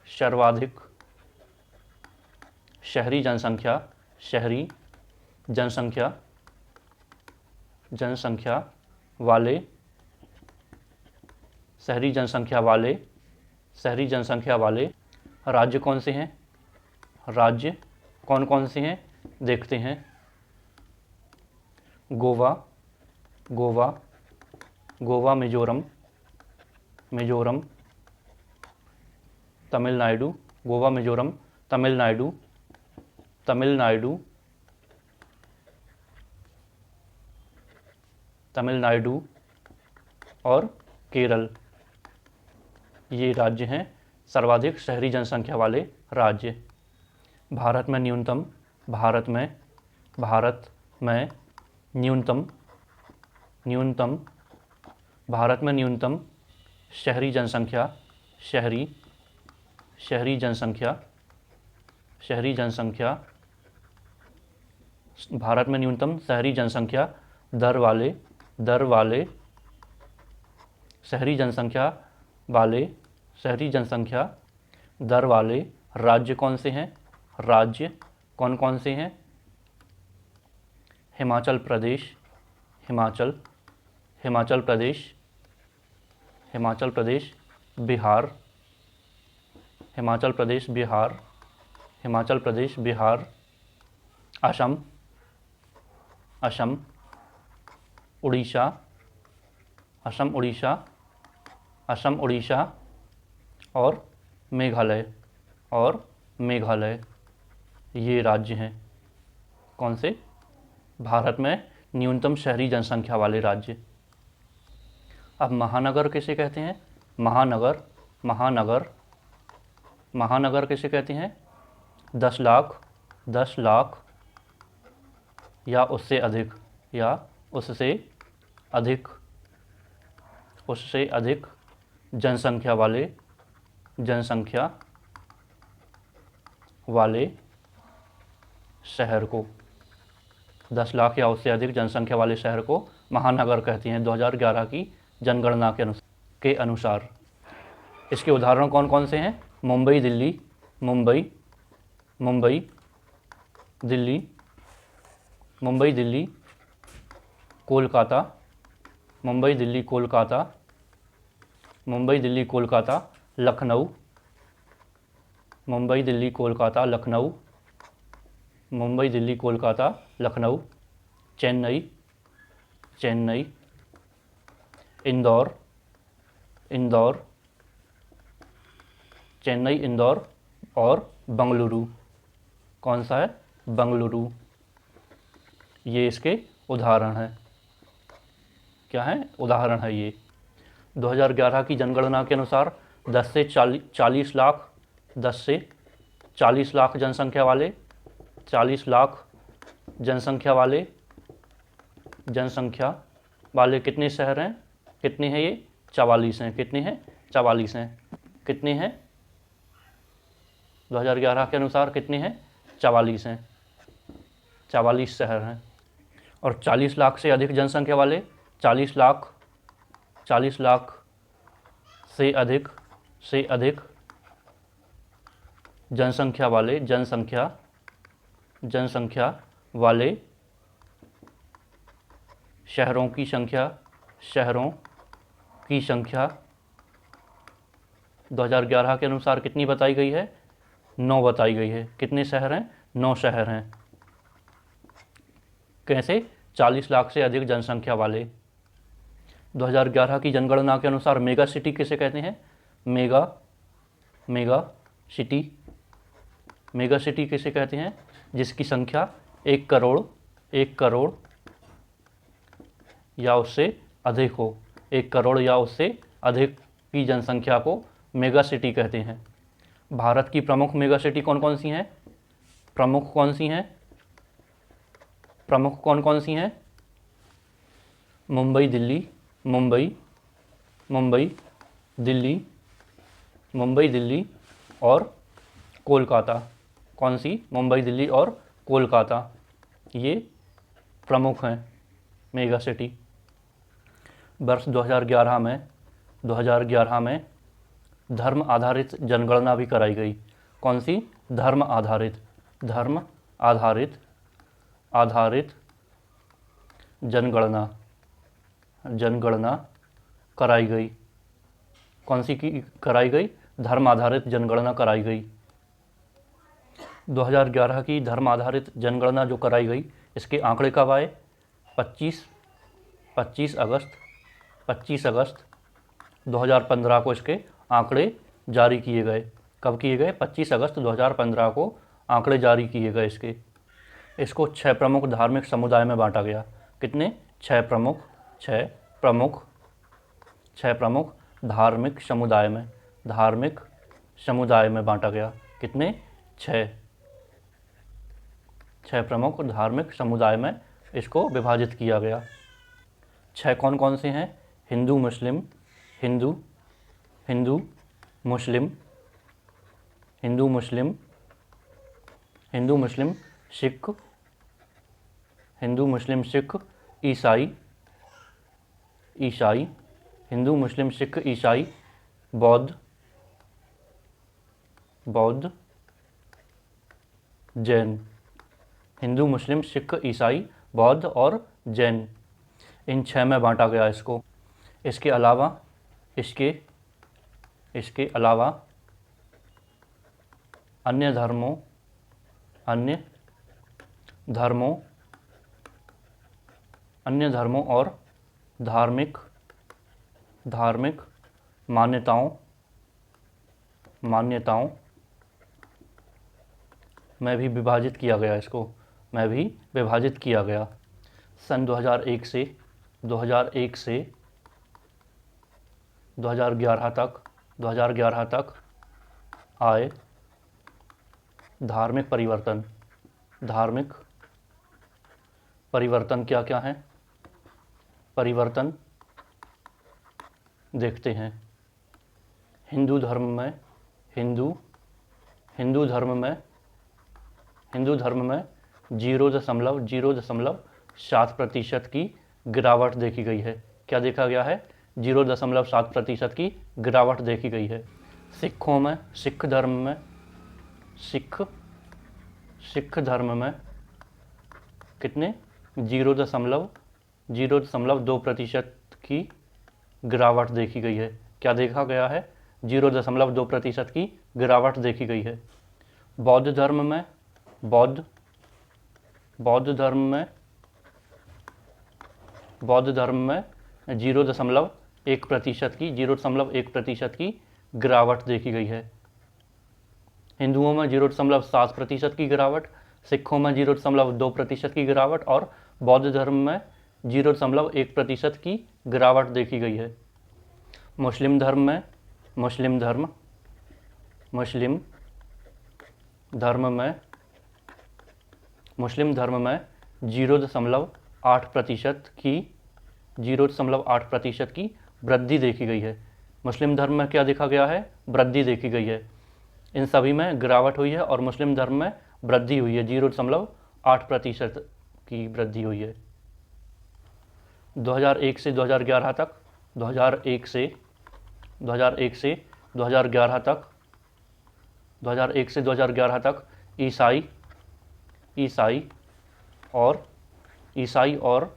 सर्वाधिक शहरी जनसंख्या, शहरी जनसंख्या, जनसंख्या वाले, शहरी जनसंख्या वाले, शहरी जनसंख्या वाले राज्य कौन से हैं, राज्य कौन कौन से हैं देखते हैं। गोवा, गोवा, गोवा, मिजोरम, मिजोरम, तमिलनाडु, गोवा, मिजोरम, तमिलनाडु, तमिलनाडु, तमिलनाडु और केरल, ये राज्य हैं सर्वाधिक शहरी जनसंख्या वाले राज्य। भारत में न्यूनतम, भारत में, भारत में न्यूनतम, न्यूनतम, भारत में न्यूनतम शहरी जनसंख्या, शहरी, शहरी जनसंख्या, शहरी जनसंख्या, भारत में न्यूनतम शहरी जनसंख्या दर वाले, दर वाले, शहरी जनसंख्या वाले, शहरी जनसंख्या दर वाले राज्य कौन से हैं, राज्य कौन कौन से हैं। हिमाचल प्रदेश, हिमाचल, हिमाचल प्रदेश, हिमाचल प्रदेश, बिहार, हिमाचल प्रदेश, बिहार, हिमाचल प्रदेश, बिहार, असम, असम, उड़ीसा, असम, उड़ीसा, असम, उड़ीसा और मेघालय, और मेघालय, ये राज्य हैं कौन से, भारत में न्यूनतम शहरी जनसंख्या वाले राज्य। अब महानगर किसे कहते हैं, महानगर, महानगर, महानगर किसे कहते हैं। 10 लाख, 10 लाख या उससे अधिक, या उससे अधिक, उससे अधिक जनसंख्या वाले, जनसंख्या वाले शहर को, 10 लाख या उससे अधिक जनसंख्या वाले शहर को महानगर कहते हैं 2011 की जनगणना के अनुसार। इसके उदाहरण कौन कौन से हैं। मुंबई, दिल्ली, मुंबई, मुंबई, दिल्ली, मुंबई, दिल्ली, कोलकाता, मुंबई, दिल्ली, कोलकाता, मुंबई, दिल्ली, कोलकाता, लखनऊ, मुंबई, दिल्ली, कोलकाता, लखनऊ, मुंबई, दिल्ली, कोलकाता, लखनऊ, चेन्नई, चेन्नई, इंदौर, इंदौर, चेन्नई, इंदौर और बंगलुरु, कौन सा है, बंगलुरु, ये इसके उदाहरण हैं। क्या है, उदाहरण है ये। 2011 की जनगणना के अनुसार 10 से 40 लाख, 10 से 40 लाख जनसंख्या वाले, 40 लाख जनसंख्या वाले, जनसंख्या वाले कितने शहर हैं, कितने हैं ये, 44 हैं। कितने हैं, 44 हैं। कितने हैं, 2011 के अनुसार कितने हैं, 44 हैं, 44 शहर हैं। और 40 लाख से अधिक जनसंख्या वाले, 40 लाख, 40 लाख से अधिक, से अधिक जनसंख्या वाले, जनसंख्या, जनसंख्या वाले शहरों की संख्या, शहरों की संख्या 2011 के अनुसार कितनी बताई गई है, 9 बताई गई है। कितने शहर हैं, 9 शहर हैं। कैसे, 40 लाख से अधिक जनसंख्या वाले। 2011 की जनगणना के अनुसार मेगा सिटी किसे कहते हैं, mega, mega city, mega city किसे कहते हैं, जिसकी संख्या 1 करोड़, 1 करोड़ या उससे अधिक हो, 1 करोड़ या उससे अधिक की जनसंख्या को मेगा सिटी कहते हैं। भारत की प्रमुख मेगा सिटी कौन कौन सी हैं, प्रमुख कौन सी हैं, प्रमुख कौन कौन सी हैं। मुंबई, दिल्ली, मुंबई, मुंबई, दिल्ली, मुंबई, दिल्ली और कोलकाता। कौन सी? मुंबई, दिल्ली और कोलकाता, ये प्रमुख हैं मेगा सिटी। वर्ष 2011 में धर्म आधारित जनगणना भी कराई गई। कौन सी? धर्म आधारित जनगणना कराई गई। कौन सी की कराई गई? धर्म आधारित जनगणना कराई गई। 2011 की धर्म आधारित जनगणना जो कराई गई, इसके आंकड़े कब आए? 25 अगस्त 2015 को इसके आंकड़े जारी किए गए। कब किए गए? 25 अगस्त 2015 को आंकड़े जारी किए गए इसके। इसको 6 प्रमुख धार्मिक समुदाय में बांटा गया। कितने? 6 प्रमुख धार्मिक समुदाय में बांटा गया। कितने? 6 प्रमुख धार्मिक समुदाय में इसको विभाजित किया गया। 6 कौन कौन से हैं? हिंदू मुस्लिम सिख, ईसाई, हिंदू मुस्लिम सिख ईसाई, बौद्ध, जैन। हिंदू मुस्लिम सिख ईसाई बौद्ध और जैन, इन 6 में बांटा गया इसको। इसके अलावा अन्य धर्मों और धार्मिक मान्यताओं में भी विभाजित किया गया इसको, सन 2001 से 2011 तक आए धार्मिक परिवर्तन क्या क्या हैं? परिवर्तन देखते हैं। हिंदू धर्म में 0.07% की गिरावट देखी गई है। क्या देखा गया है? 0.7% की गिरावट देखी गई है। सिख धर्म में कितने? 0.2% की गिरावट देखी गई है। क्या देखा गया है? 0.2% की गिरावट देखी गई है। बौद्ध धर्म में 0.1% की गिरावट देखी गई है। हिंदुओं में 0.7% की गिरावट, सिखों में 0.2% की गिरावट और बौद्ध धर्म में 0.1% की गिरावट देखी गई है। मुस्लिम धर्म में 0.8% की वृद्धि देखी गई है। मुस्लिम धर्म में क्या देखा गया है? वृद्धि देखी गई है। इन सभी में गिरावट हुई है और मुस्लिम धर्म में वृद्धि हुई है, 0.8% की वृद्धि हुई है। 2001 से 2011 तक ईसाई और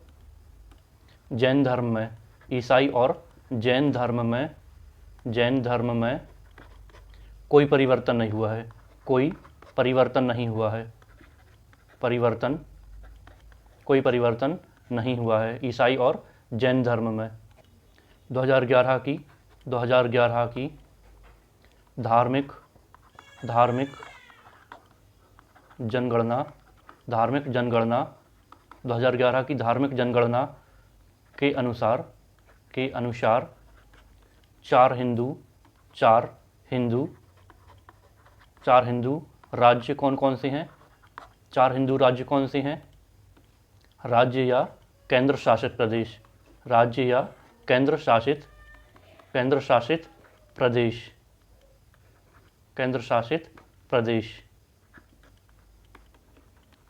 जैन धर्म में कोई परिवर्तन नहीं हुआ है। ईसाई और जैन धर्म में 2011 की धार्मिक जनगणना 2011 की धार्मिक जनगणना के अनुसार 4 हिंदू राज्य कौन कौन से हैं? 4 हिंदू राज्य कौन से हैं? राज्य या केंद्र शासित केंद्र शासित प्रदेश, केंद्र शासित प्रदेश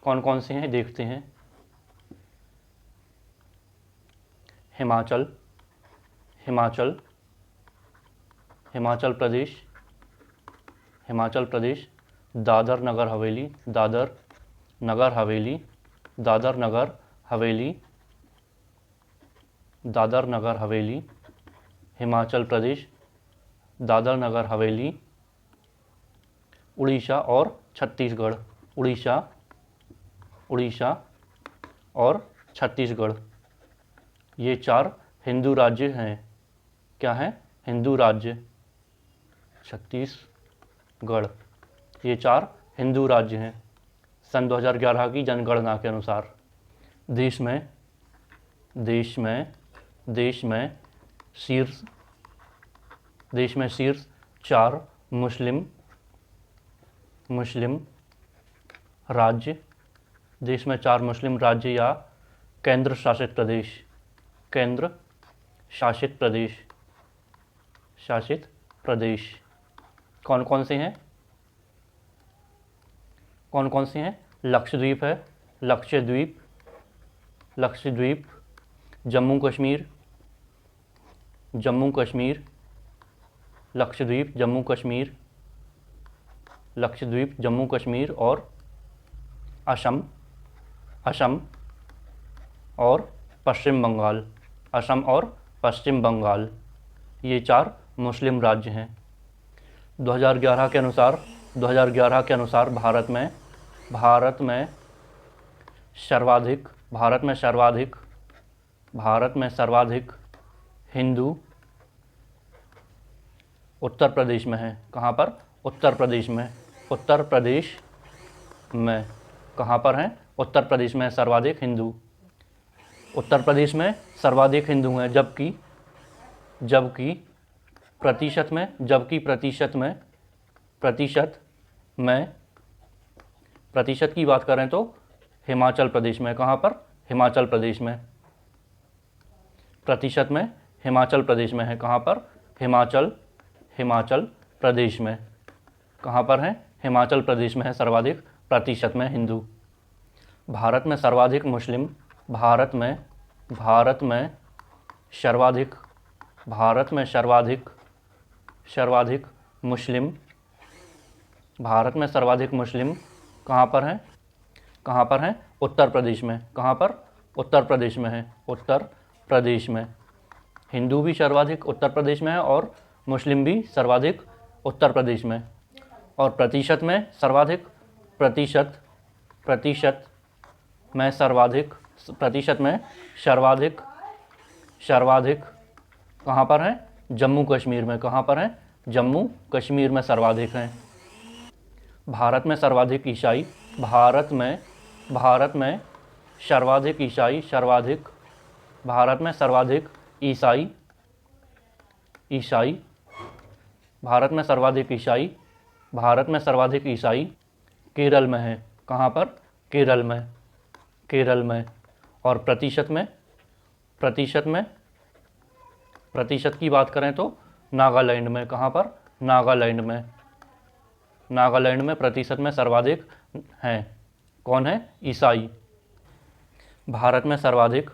कौन कौन से हैं देखते हैं। हिमाचल, हिमाचल, हिमाचल प्रदेश, हिमाचल प्रदेश। दादर नगर हवेली, दादर नगर हवेली, दादर नगर हवेली, दादर नगर हवेली, हिमाचल प्रदेश, दादर नगर हवेली। उड़ीसा और छत्तीसगढ़, उड़ीसा, उड़ीसा और छत्तीसगढ़, ये 4 हिंदू राज्य हैं। क्या हैं? हिंदू राज्य। छत्तीसगढ़, ये 4 हिंदू राज्य हैं सन 2011 की जनगणना के अनुसार। देश में शीर्ष, देश में शीर्ष 4 मुस्लिम राज्य, देश में 4 मुस्लिम राज्य या केंद्र शासित प्रदेश, केंद्र शासित प्रदेश, शासित प्रदेश कौन कौन से हैं? कौन कौन से हैं? लक्षद्वीप है, लक्षद्वीप, लक्षद्वीप, जम्मू कश्मीर, जम्मू कश्मीर, लक्षद्वीप, जम्मू कश्मीर, लक्षद्वीप, जम्मू कश्मीर और असम, असम और पश्चिम बंगाल, असम और पश्चिम बंगाल, ये 4 मुस्लिम राज्य हैं। 2011 के अनुसार, 2011 के अनुसार भारत में सर्वाधिक, भारत में सर्वाधिक हिंदू उत्तर प्रदेश में है। कहाँ पर? उत्तर प्रदेश में, उत्तर प्रदेश में। कहाँ पर हैं? उत्तर प्रदेश में सर्वाधिक हिंदू, उत्तर प्रदेश में सर्वाधिक हिंदू हैं। जबकि प्रतिशत की बात करें तो हिमाचल प्रदेश में। कहाँ पर? हिमाचल प्रदेश में। प्रतिशत में हिमाचल प्रदेश में है। कहाँ पर? हिमाचल प्रदेश में। कहाँ पर है? हिमाचल प्रदेश में है सर्वाधिक प्रतिशत में हिंदू। भारत में सर्वाधिक मुस्लिम, भारत में सर्वाधिक मुस्लिम, भारत में सर्वाधिक मुस्लिम कहाँ पर हैं? कहाँ पर हैं? उत्तर प्रदेश में। कहाँ पर? उत्तर प्रदेश में है, उत्तर प्रदेश में। हिंदू भी सर्वाधिक उत्तर प्रदेश में है और मुस्लिम भी सर्वाधिक उत्तर प्रदेश में। और प्रतिशत में सर्वाधिक, प्रतिशत में सर्वाधिक कहाँ पर है? जम्मू कश्मीर में। कहाँ पर है? जम्मू कश्मीर में सर्वाधिक हैं। भारत में सर्वाधिक ईसाई, भारत में सर्वाधिक ईसाई, भारत में सर्वाधिक ईसाई, भारत में सर्वाधिक ईसाई केरल में है। कहाँ पर? केरल में। और प्रतिशत की बात करें तो नागालैंड में। कहाँ पर? नागालैंड में प्रतिशत में सर्वाधिक हैं। कौन है? ईसाई। भारत में सर्वाधिक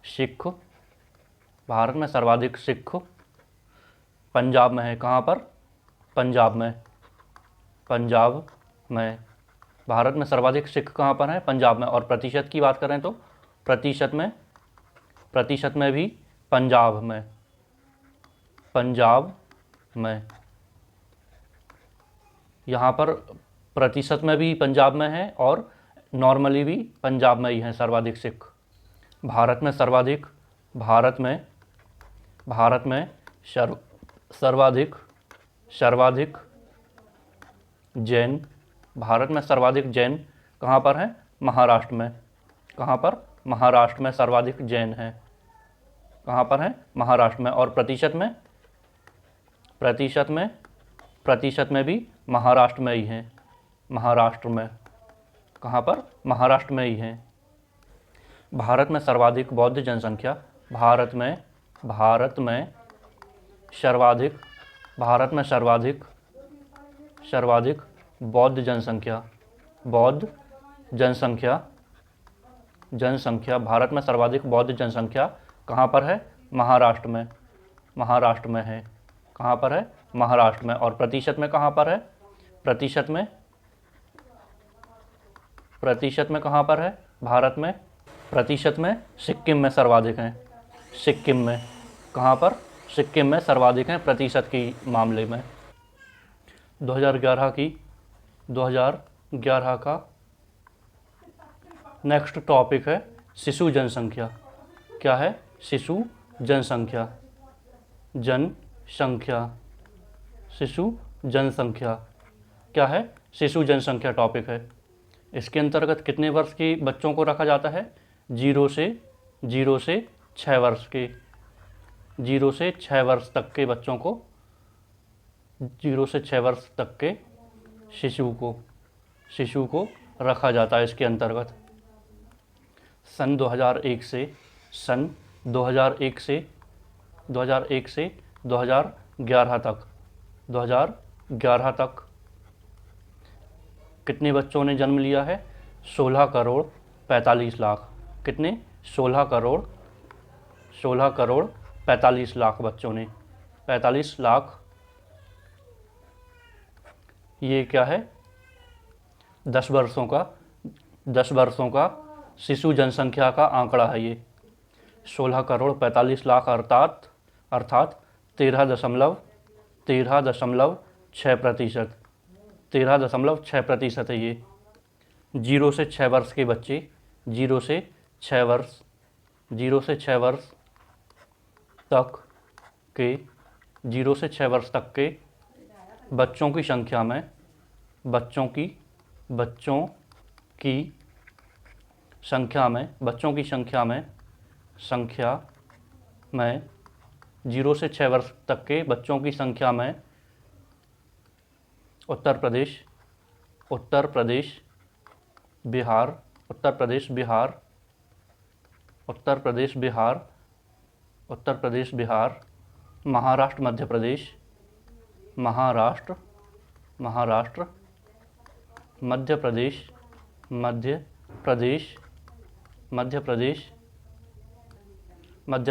सिख, भारत में सर्वाधिक सिख पंजाब में है। कहाँ पर? पंजाब में। भारत में सर्वाधिक सिख कहाँ पर है? पंजाब में। और प्रतिशत की बात करें तो प्रतिशत में भी पंजाब में। यहाँ पर प्रतिशत में भी पंजाब में है और नॉर्मली भी पंजाब में ही हैं सर्वाधिक सिख। भारत में सर्वाधिक जैन, भारत में सर्वाधिक जैन कहाँ पर हैं? महाराष्ट्र में। कहाँ पर? महाराष्ट्र में सर्वाधिक जैन हैं। कहाँ पर हैं? महाराष्ट्र में। और प्रतिशत में भी महाराष्ट्र में ही हैं, महाराष्ट्र में। कहाँ पर? महाराष्ट्र में ही है। भारत में सर्वाधिक बौद्ध जनसंख्या, भारत में सर्वाधिक बौद्ध जनसंख्या भारत में सर्वाधिक बौद्ध जनसंख्या कहाँ पर है? महाराष्ट्र में है। कहाँ पर है? महाराष्ट्र में। और प्रतिशत में कहाँ पर है? प्रतिशत में कहाँ पर है भारत में? प्रतिशत में सिक्किम में सर्वाधिक हैं। सिक्किम में कहाँ पर? सिक्किम में सर्वाधिक हैं प्रतिशत के मामले में। 2011 का नेक्स्ट टॉपिक है शिशु जनसंख्या। क्या है? शिशु जनसंख्या। शिशु जनसंख्या क्या है? शिशु जनसंख्या टॉपिक है। इसके अंतर्गत कितने वर्ष के बच्चों को रखा जाता है? 0 से 6 वर्ष के, 0 से 6 वर्ष तक के बच्चों को, 0 से 6 वर्ष तक के शिशु को रखा जाता है इसके अंतर्गत। सन 2001 से 2011 तक कितने बच्चों ने जन्म लिया है? 16 करोड़ 45 लाख। कितने? 16 करोड़ 45 लाख बच्चों ने। 45 लाख। ये क्या है? 10 वर्षों का शिशु जनसंख्या का आंकड़ा है ये। 16 करोड़ 45 लाख अर्थात 13.6%। 13.6% है ये। 0 से 6 वर्ष के बच्चे, 0 से 6 वर्ष तक के बच्चों की संख्या में 0 से 6 वर्ष तक के बच्चों की संख्या में उत्तर प्रदेश, बिहार, महाराष्ट्र, मध्य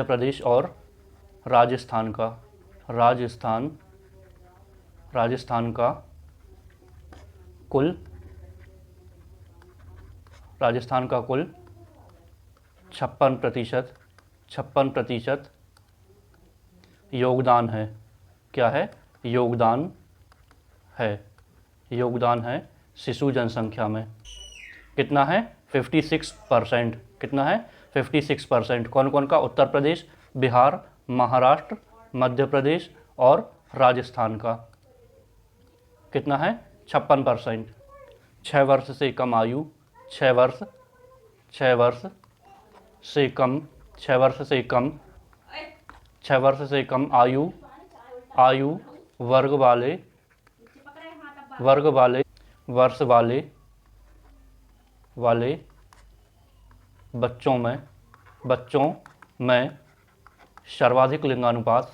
प्रदेश और राजस्थान का कुल 56% योगदान है। क्या है? योगदान है शिशु जनसंख्या में। कितना है? 56%। कितना है? 56%। कौन कौन का? उत्तर प्रदेश, बिहार, महाराष्ट्र, मध्य प्रदेश और राजस्थान का। कितना है? 56%। 6 वर्ष से कम आयु, 6 वर्ष से कम आयु वर्ष वाले बच्चों में सर्वाधिक लिंगानुपात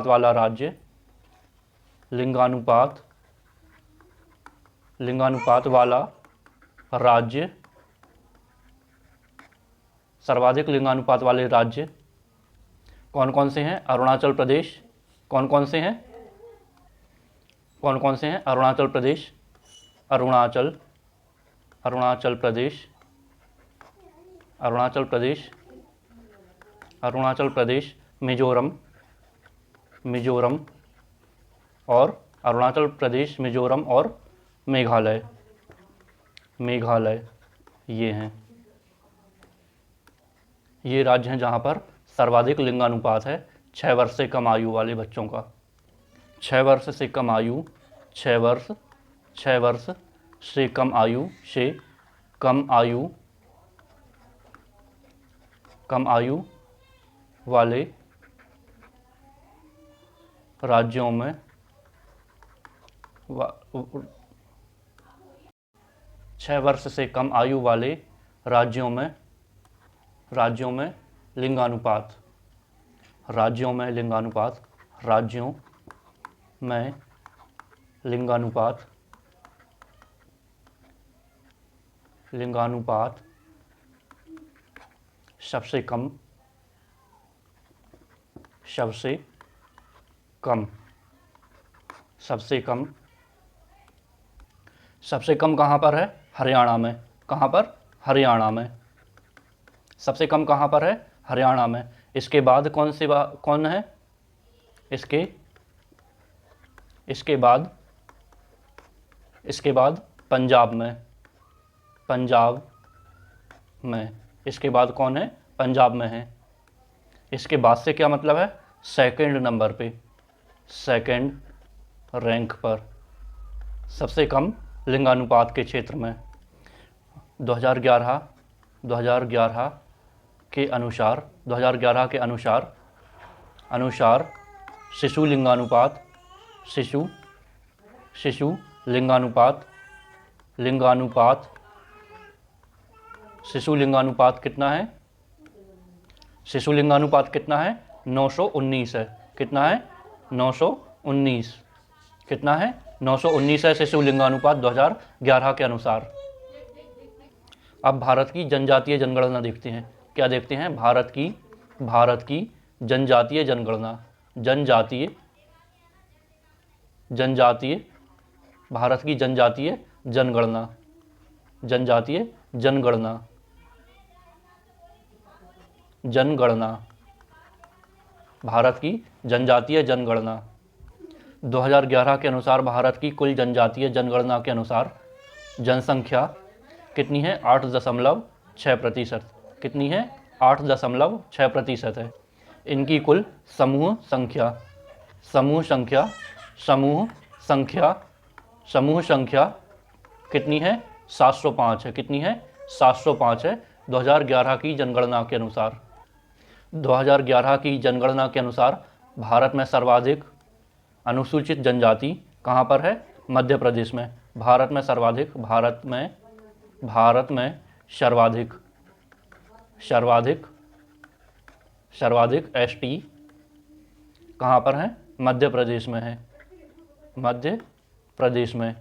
वाला राज्य, सर्वाधिक लिंगानुपात वाले राज्य कौन कौन से हैं? अरुणाचल प्रदेश। कौन कौन से हैं? अरुणाचल प्रदेश, मिजोरम और अरुणाचल प्रदेश, मिजोरम और मेघालय ये हैं। ये राज्य हैं जहाँ पर सर्वाधिक लिंगानुपात है 6 वर्ष से कम आयु वाले बच्चों का। 6 वर्ष से कम आयु, 6 वर्ष से कम आयु वाले राज्यों में 6 वर्ष से कम आयु वाले राज्यों में लिंगानुपात, राज्यों में लिंगानुपात, राज्यों में लिंगानुपात, लिंगानुपात सबसे कम, सबसे कम, सबसे कम, सबसे कम कहाँ पर है? हरियाणा में। कहाँ पर? हरियाणा में। सबसे कम कहाँ पर है? हरियाणा में। इसके बाद कौन है? इसके बाद पंजाब में, पंजाब में। इसके बाद कौन है? पंजाब में है। इसके बाद से क्या मतलब है? सेकंड नंबर पे, सेकंड रैंक पर सबसे कम लिंगानुपात के क्षेत्र में 2011 के अनुसार शिशु लिंगानुपात, शिशु लिंगानुपात, शिशु लिंगानुपात कितना है? शिशु लिंगानुपात कितना है? 919 है। कितना है? 919। कितना है? 919 है शिशु लिंगानुपात 2011 के अनुसार। अब भारत की जनजातीय जनगणना देखते हैं। क्या देखते हैं? भारत की जनजातीय जनगणना, भारत की जनजातीय जनगणना, भारत की जनजातीय जनगणना 2011 के अनुसार भारत की कुल जनजातीय जनगणना के अनुसार जनसंख्या कितनी है? 8.6%। कितनी है? 8.6% है। इनकी कुल समूह संख्या कितनी है? 705 है। कितनी है? 705 है 2011 की जनगणना के अनुसार। 2011 की जनगणना के अनुसार भारत में सर्वाधिक अनुसूचित जनजाति कहाँ पर है? मध्य प्रदेश में। भारत में सर्वाधिक एसटी कहाँ पर है? मध्य प्रदेश में है। मध्य प्रदेश में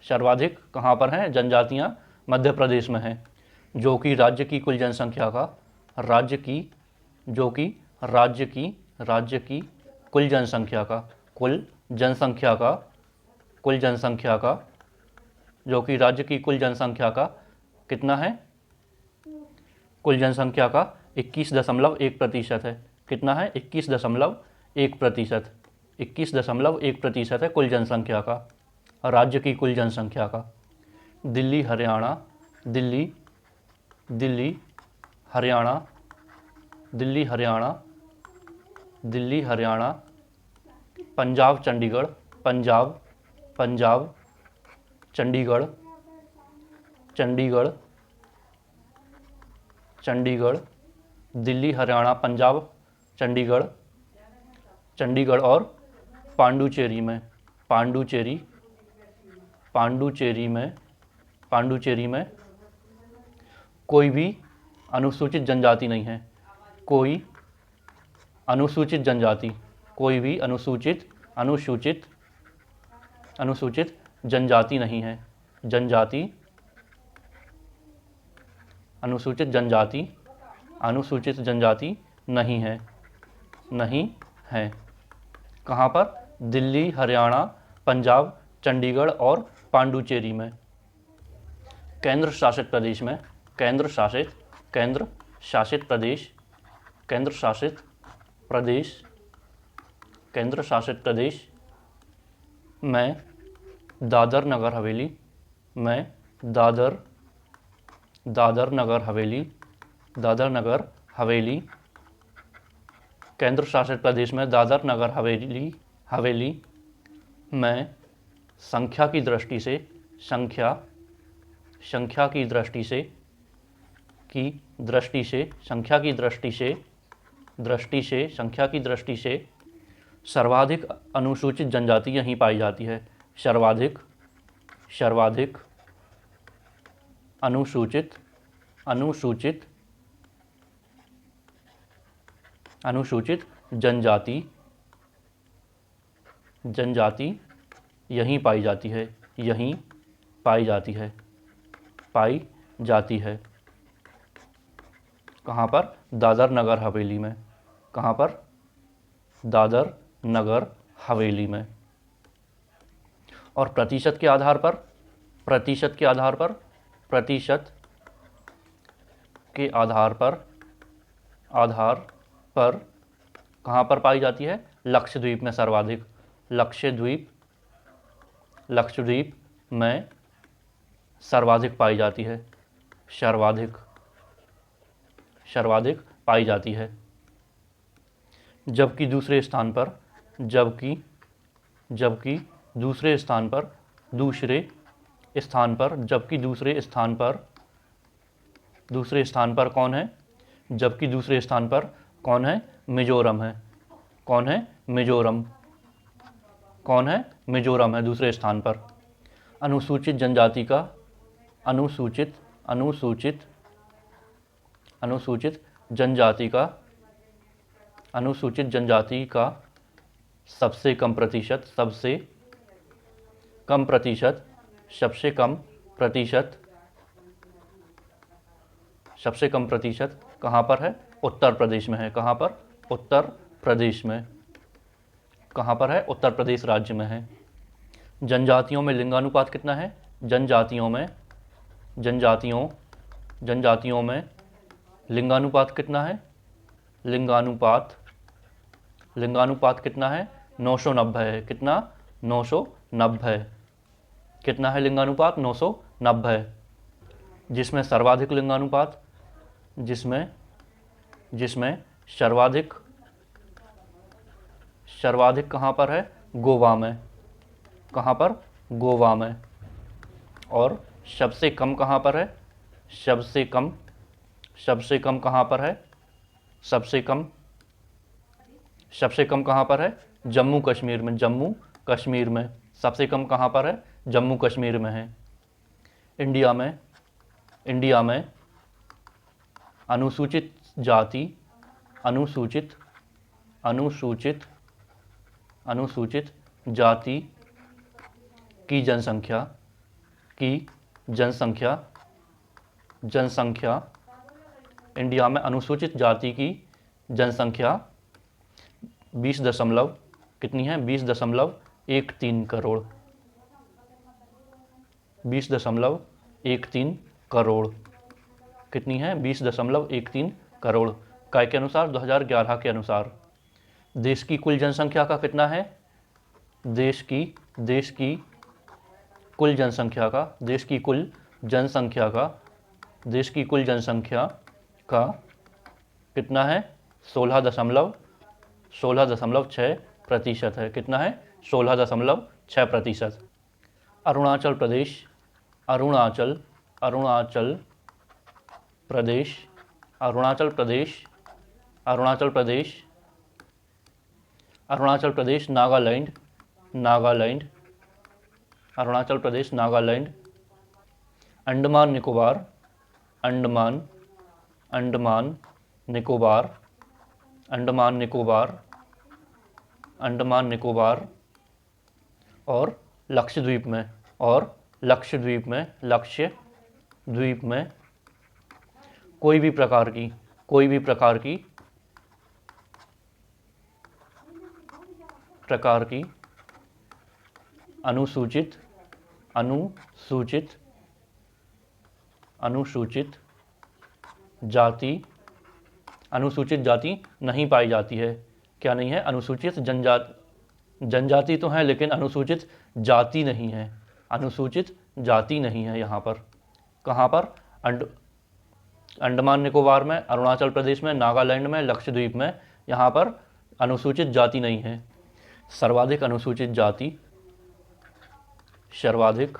सर्वाधिक कहाँ पर हैं? जनजातियाँ मध्य प्रदेश में हैं। जो कि राज्य की कुल जनसंख्या का कुल जनसंख्या का जो कि राज्य की कुल जनसंख्या का कितना है? कुल जनसंख्या का 21.1% है। कितना है? 21.1%। 21.1% है कुल जनसंख्या का, राज्य की कुल जनसंख्या का। दिल्ली हरियाणा, पंजाब चंडीगढ़, चंडीगढ़, दिल्ली, हरियाणा, पंजाब, चंडीगढ़ और पांडुचेरी में कोई भी अनुसूचित जनजाति नहीं है। कोई अनुसूचित जनजाति नहीं है। अनुसूचित जनजाति नहीं है। कहाँ पर? दिल्ली, हरियाणा, पंजाब, चंडीगढ़ और पांडुचेरी में। केंद्र शासित प्रदेश में दादर नगर हवेली केंद्र शासित प्रदेश में दादर नगर हवेली में संख्या की दृष्टि से सर्वाधिक अनुसूचित जनजाति यहीं पाई जाती है। सर्वाधिक अनुसूचित अनुसूचित अनुसूचित जनजाति जनजाति यहीं पाई जाती है, यहीं पाई जाती है, पाई जाती है। कहाँ पर? दादर नगर हवेली में। कहाँ पर? दादर नगर हवेली में। और प्रतिशत के आधार पर, प्रतिशत के आधार पर, प्रतिशत के आधार पर, आधार पर कहाँ पर पाई जाती है? लक्षद्वीप में सर्वाधिक। लक्षद्वीप, लक्षद्वीप में सर्वाधिक पाई जाती है, सर्वाधिक, सर्वाधिक पाई जाती है। जबकि दूसरे स्थान पर, जबकि जबकि दूसरे स्थान पर, दूसरे स्थान पर, जबकि दूसरे स्थान पर, दूसरे स्थान पर कौन है? जबकि दूसरे स्थान पर कौन है? मिजोरम है। कौन है? मिजोरम। कौन है? मिजोरम है दूसरे स्थान पर। अनुसूचित जनजाति का, अनुसूचित अनुसूचित अनुसूचित जनजाति का, अनुसूचित जनजाति का सबसे कम प्रतिशत, सबसे कम प्रतिशत, सबसे कम प्रतिशत, सबसे कम प्रतिशत कहाँ पर है? उत्तर प्रदेश में है। कहाँ पर? उत्तर प्रदेश में। कहाँ पर है? उत्तर प्रदेश राज्य में है। जनजातियों में लिंगानुपात कितना है? जनजातियों में, जनजातियों जनजातियों में लिंगानुपात कितना है? लिंगानुपात, लिंगानुपात कितना है? 990 है। कितना? 990। कितना है लिंगानुपात? 990। जिसमें सर्वाधिक लिंगानुपात, जिसमें जिसमें सर्वाधिक, सर्वाधिक कहाँ पर है? गोवा में। कहाँ पर? गोवा में। और सबसे कम कहाँ पर है? सबसे कम, सबसे कम कहाँ पर है? सबसे कम, सबसे कम कहाँ पर है? जम्मू कश्मीर में। जम्मू कश्मीर में। सबसे कम कहाँ पर है? जम्मू कश्मीर में है। इंडिया में, इंडिया में अनुसूचित जाति, अनुसूचित अनुसूचित अनुसूचित जाति की जनसंख्या, की जनसंख्या, जनसंख्या, इंडिया में अनुसूचित जाति की जनसंख्या 20 दशमलव कितनी है? 20.13 करोड़। 20.13 करोड़। कितनी है? 20.13 करोड़। काय के अनुसार? 2011 के अनुसार। देश की कुल जनसंख्या का कितना है? देश की कुल जनसंख्या का, देश की कुल जनसंख्या का, देश की कुल जनसंख्या का कितना है? 16.6% है। कितना है? 16.6%। अरुणाचल प्रदेश, अरुणाचल अरुणाचल प्रदेश, अरुणाचल प्रदेश, अरुणाचल प्रदेश, अरुणाचल प्रदेश, नागालैंड, नागालैंड, अरुणाचल प्रदेश, नागालैंड, अंडमान निकोबार, अंडमान अंडमान निकोबार, अंडमान निकोबार, अंडमान निकोबार, और लक्षद्वीप में, और लक्षद्वीप में, लक्षद्वीप में कोई भी प्रकार की, कोई भी प्रकार की, प्रकार की अनुसूचित अनुसूचित अनुसूचित जाति, अनुसूचित जाति नहीं पाई जाती है। क्या नहीं है? अनुसूचित जनजाति, जनजाति तो है लेकिन अनुसूचित जाति नहीं है, अनुसूचित जाति नहीं है यहाँ पर। कहाँ पर? अंडमान निकोबार में, अरुणाचल प्रदेश में, नागालैंड में, लक्षद्वीप में, यहाँ पर अनुसूचित जाति नहीं है। सर्वाधिक अनुसूचित जाति, सर्वाधिक,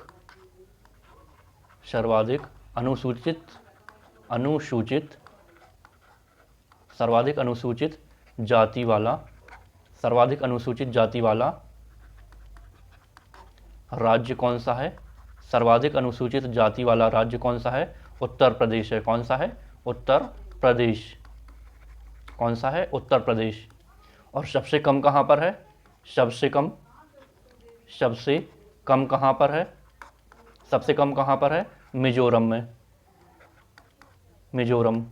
सर्वाधिक अनुसूचित, अनुसूचित, सर्वाधिक अनुसूचित जाति वाला, सर्वाधिक अनुसूचित जाति वाला राज्य कौन सा है? सर्वाधिक अनुसूचित जाति वाला राज्य कौन सा है? उत्तर प्रदेश है। कौन सा है? उत्तर प्रदेश। कौन सा है? उत्तर प्रदेश। और सबसे कम कहाँ पर है? सबसे कम कहाँ पर है? सबसे कम कहाँ पर है? मिजोरम में। मिजोरम।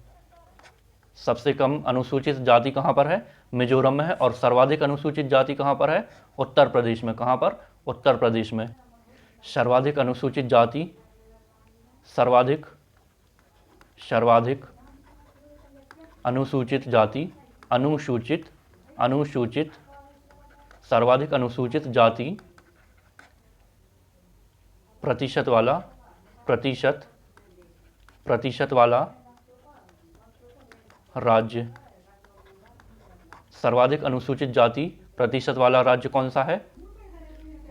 सबसे कम अनुसूचित जाति कहाँ पर है? मिजोरम में है। और सर्वाधिक अनुसूचित जाति कहाँ पर है? उत्तर प्रदेश में। कहाँ पर? उत्तर प्रदेश में। सर्वाधिक अनुसूचित जाति, सर्वाधिक अनुसूचित जाति, अनुसूचित सर्वाधिक अनुसूचित जाति प्रतिशत वाला राज्य। सर्वाधिक अनुसूचित जाति प्रतिशत वाला राज्य कौन सा है?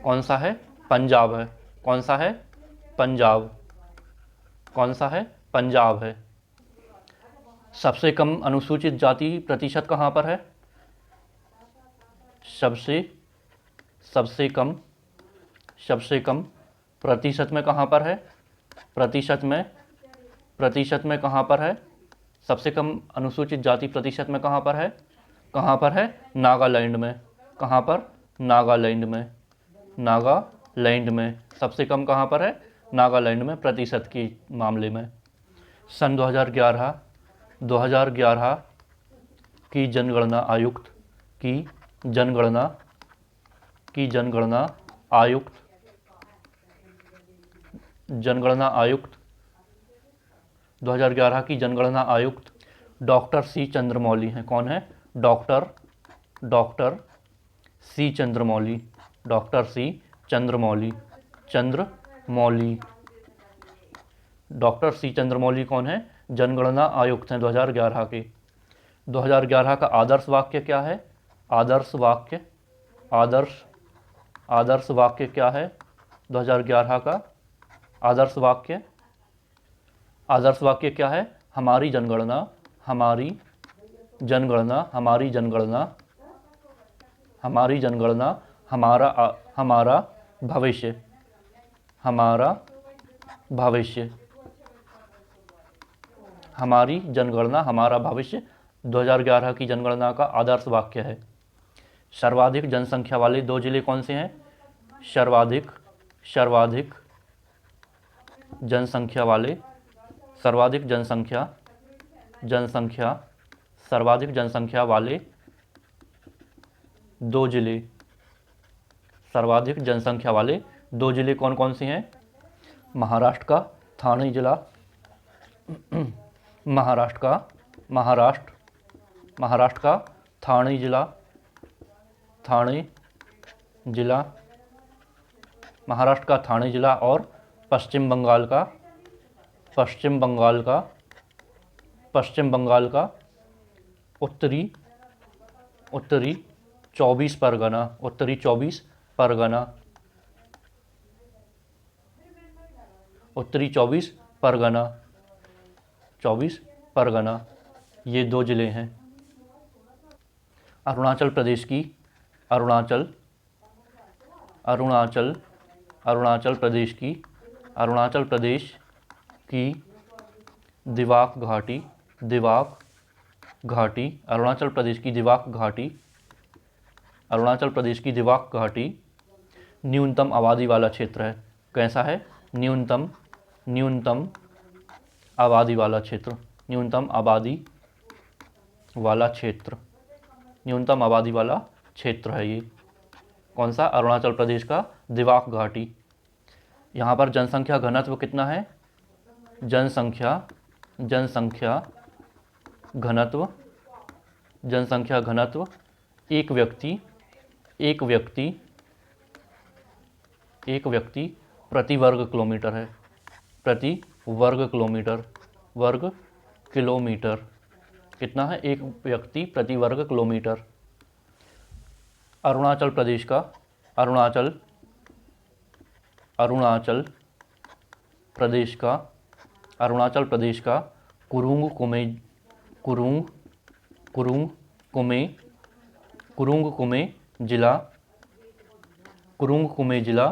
कौन सा है? पंजाब है। कौन सा है? पंजाब। कौन सा है? पंजाब है। सबसे कम अनुसूचित जाति प्रतिशत कहाँ पर है? सबसे कम प्रतिशत में कहाँ पर है? प्रतिशत में कहाँ पर है? सबसे कम अनुसूचित जाति प्रतिशत में कहाँ पर है? कहाँ पर है? नागालैंड में। कहाँ पर? नागालैंड में। नागालैंड में। सबसे कम कहाँ पर है? नागालैंड में प्रतिशत के मामले में। सन 2011 की जनगणना आयुक्त 2011 की जनगणना आयुक्त डॉक्टर सी चंद्रमौली हैं। कौन है? Doctor C Chandramouli. Doctor C Chandramouli. Doctor C Chandramouli कौन है? जनगणना आयुक्त हैं 2011 के। 2011 का आदर्श वाक्य क्या है? आदर्श वाक्य क्या है? 2011 का आदर्श वाक्य क्या है? हमारी जनगणना हमारा भविष्य। हमारी जनगणना हमारा भविष्य 2011 की जनगणना का आदर्श वाक्य है। सर्वाधिक जनसंख्या वाले 2 जिले कौन से हैं? सर्वाधिक जनसंख्या वाले 2 जिले। सर्वाधिक जनसंख्या वाले 2 जिले कौन कौन से हैं? महाराष्ट्र का ठाणे जिला, महाराष्ट्र का ठाणे जिला, महाराष्ट्र का ठाणे जिला। और पश्चिम बंगाल का उत्तरी 24 परगना। उत्तरी 24 परगना। ये 2 जिले हैं। अरुणाचल प्रदेश की दिवाक घाटी अरुणाचल प्रदेश की दिवाक घाटी न्यूनतम आबादी वाला क्षेत्र है। कैसा है? न्यूनतम आबादी वाला क्षेत्र। न्यूनतम आबादी वाला क्षेत्र है ये। कौन सा? अरुणाचल प्रदेश का दिवाक घाटी। यहाँ पर जनसंख्या घनत्व कितना है? जनसंख्या घनत्व एक व्यक्ति प्रति वर्ग किलोमीटर है। प्रति वर्ग किलोमीटर कितना है? एक व्यक्ति प्रति वर्ग किलोमीटर। अरुणाचल प्रदेश का कुरुंग कुमे जिला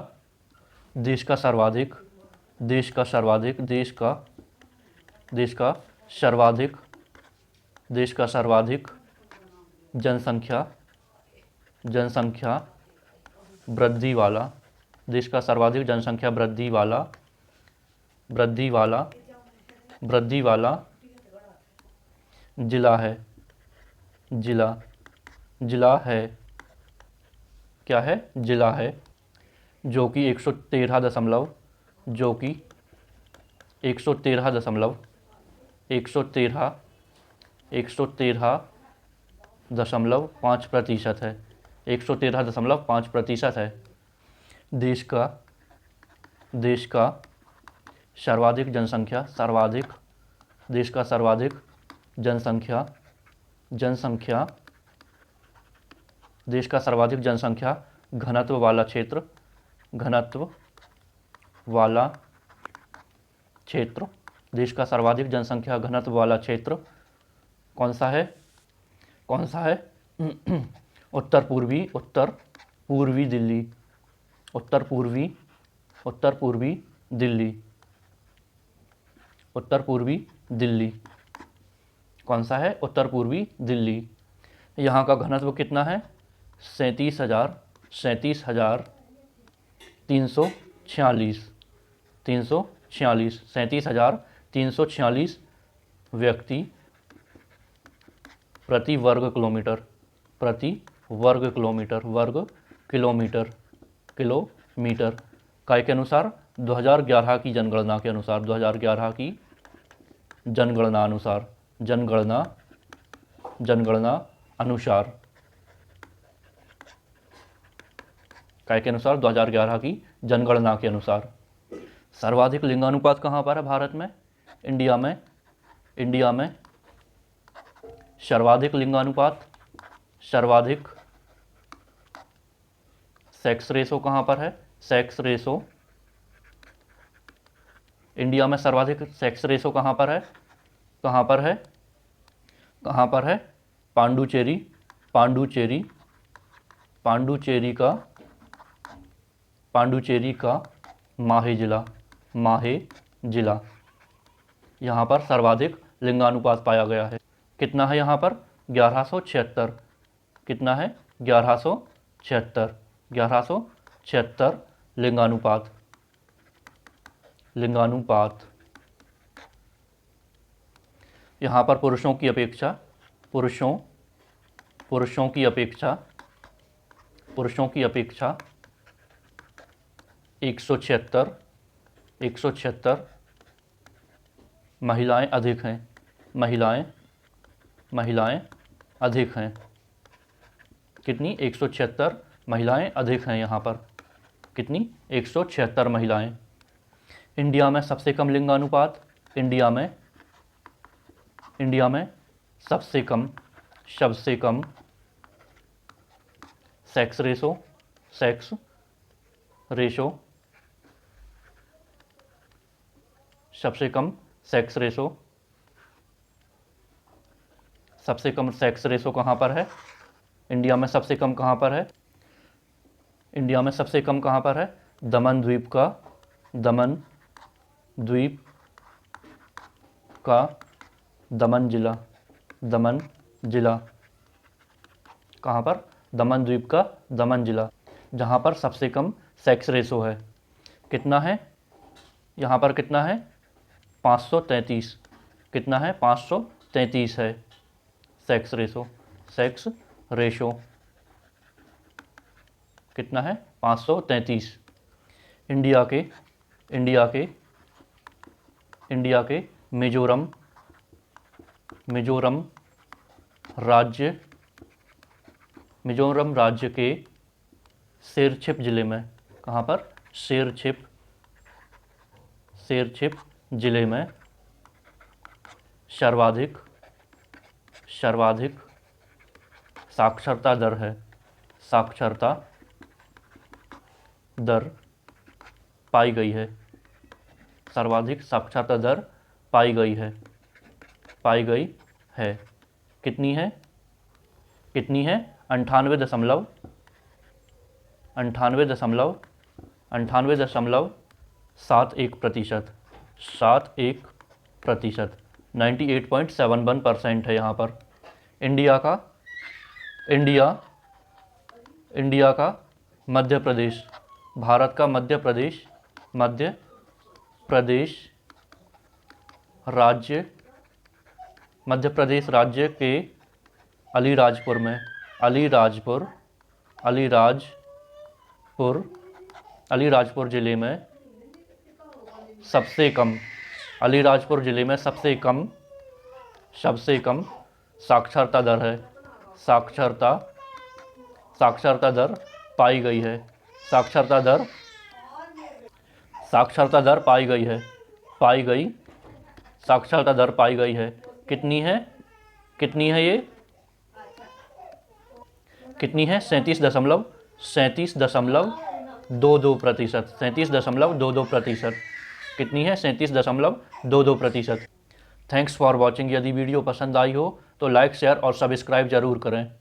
देश का सर्वाधिक देश का सर्वाधिक जनसंख्या वृद्धि वाला, देश का सर्वाधिक जनसंख्या वृद्धि वाला जिला है, जिला है, क्या है? जिला है, जो कि 113 दशमलव 5% है, 113.5% है। देश का सर्वाधिक जनसंख्या देश का सर्वाधिक जनसंख्या घनत्व वाला क्षेत्र, देश का सर्वाधिक जनसंख्या घनत्व वाला क्षेत्र कौन सा है? उत्तर पूर्वी दिल्ली, उत्तर पूर्वी दिल्ली कौन सा है? उत्तर पूर्वी दिल्ली। यहाँ का घनत्व कितना है? 37,346 व्यक्ति प्रति वर्ग किलोमीटर, काय के अनुसार 2011 की जनगणना के अनुसार, 2011 की जनगणना अनुसार, काय के अनुसार 2011 की जनगणना के अनुसार। सर्वाधिक लिंगानुपात कहाँ पर है भारत में? इंडिया में सर्वाधिक लिंगानुपात, सेक्स रेशो कहाँ पर है? सेक्स रेशो, इंडिया में सर्वाधिक सेक्स रेशो कहाँ पर है? पांडुचेरी का माहे जिला, यहाँ पर सर्वाधिक लिंगानुपात पाया गया है। कितना है यहाँ पर? 1176। कितना है? 1176 लिंगानुपात। यहाँ पर पुरुषों की अपेक्षा 176 महिलाएं अधिक हैं, महिलाएं अधिक हैं। कितनी? 176 महिलाएं अधिक हैं यहाँ पर। कितनी? 176 महिलाएं। इंडिया में सबसे कम लिंगानुपात, इंडिया में सबसे कम सेक्स रेशो, सबसे कम सेक्स रेशो कहाँ पर है? इंडिया में सबसे कम कहाँ पर है? इंडिया में सबसे कम कहाँ पर है? दमन द्वीप का दमन जिला, कहाँ पर? दमन द्वीप का दमन जिला, जहाँ पर सबसे कम सेक्स रेशो है। कितना है यहाँ पर? कितना है? 533। कितना है? 533 है सेक्स रेशो। कितना है? 533। इंडिया के मिजोरम राज्य के शेरछिप जिले में, कहाँ पर? शेरछिप जिले में सर्वाधिक साक्षरता दर है। साक्षरता दर पाई गई है। सर्वाधिक साक्षरता दर पाई गई है। कितनी है? 98 71%, 71%, 98.71% है यहाँ पर। इंडिया का मध्य प्रदेश, भारत का मध्य प्रदेश राज्य के अलीराजपुर ज़िले में सबसे कम साक्षरता दर है। साक्षरता दर पाई गई है। साक्षरता दर पाई गई है। कितनी है ये? कितनी है? 37.22%। 37.22%। कितनी है? 37.22%। Thanks for watching. यदि वीडियो पसंद आई हो तो लाइक, शेयर और सब्सक्राइब जरूर करें।